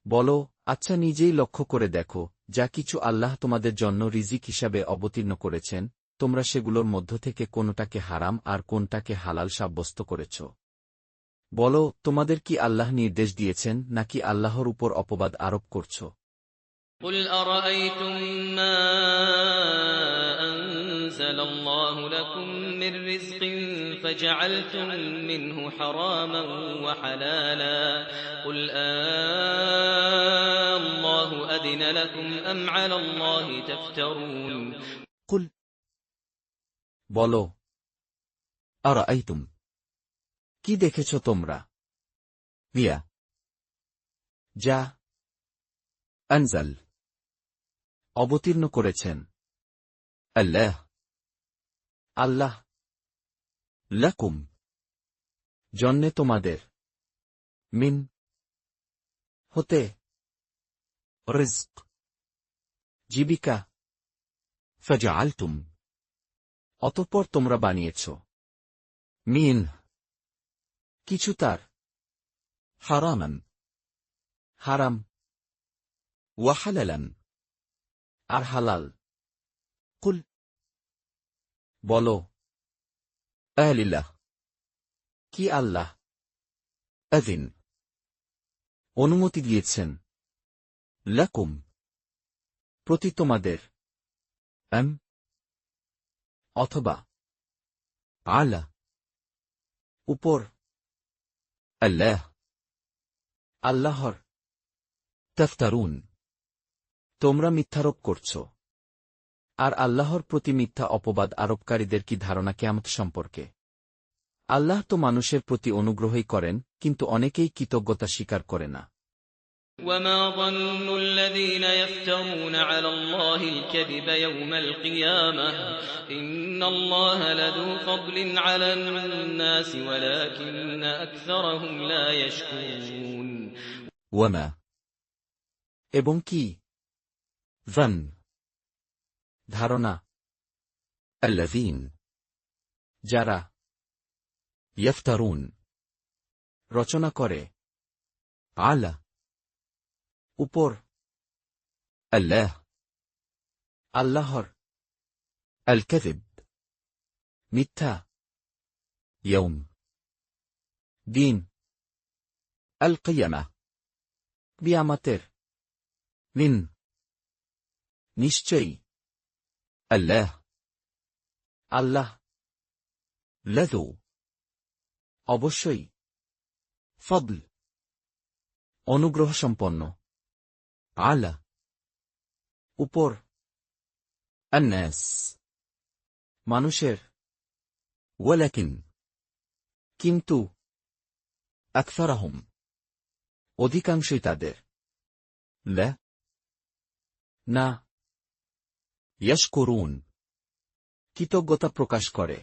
বলো আচ্ছা নিজেই লক্ষ্য করে দেখো যা কিছু আল্লাহ তোমাদের জন্য রিজিক হিসাবে অবতীর্ণ করেছেন তোমরা সেগুলোর মধ্য থেকে কোনটাকে হারাম আর কোনটাকে হালাল সাব্যস্ত করেছ বলো তোমাদের কি আল্লাহ নির্দেশ দিয়েছেন নাকি আল্লাহর উপর অপবাদ আরোপ করছ قل أرأيتم ما أنزل الله لكم من رزق فجعلتم منه حراما وحلالا قل الله أذن لكم أم على الله تفترون কুল বলো أرأيتم কি দেখেছ তোমরা هي যা أنزل অবতীর্ণ করেছেন الله আল্লাহ لكم জন্যে তোমাদের من হতে رزق জীবিকা فجعلتم অতঃপর তোমরা বানিয়েছ من কিছু তার حراما হারাম وحللا আর হালাল قل বলো لله কি আল্লাহ أذن অনুমতি দিয়েছেন لكم প্রতি তোমাদের أم অথবা على উপর الله আল্লাহর تفترون তোমরা মিথ্যারোপ করছ আর আল্লাহর প্রতি মিথ্যা অপবাদ আরোপকারীদের কি ধারণা কিয়ামত সম্পর্কে আল্লাহ তো মানুষের প্রতি অনুগ্রহই করেন কিন্তু অনেকেই কৃতজ্ঞতা স্বীকার করে না وما ظن الذين يفترون على الله الكذب يوم القيامة إن الله لذو فضل على الناس ولكن أكثرهم لا يشكرون وما এবং কি ظن ধারণা الذين যারা يفترون রচনা করে على উপর الله আল্লাহর الكذب মিথ্যা يوم দিন القيامة কিয়ামতের من নিশ্চয়ই الله আল্লাহ لذو অবশ্যই فضل অনুগ্রহ সম্পন্ন على উপর الناس মানুষের ولكن কিন্তু أكثرهم অধিকাংশই তাদের لا না يشكرون কৃতজ্ঞতা প্রকাশ করে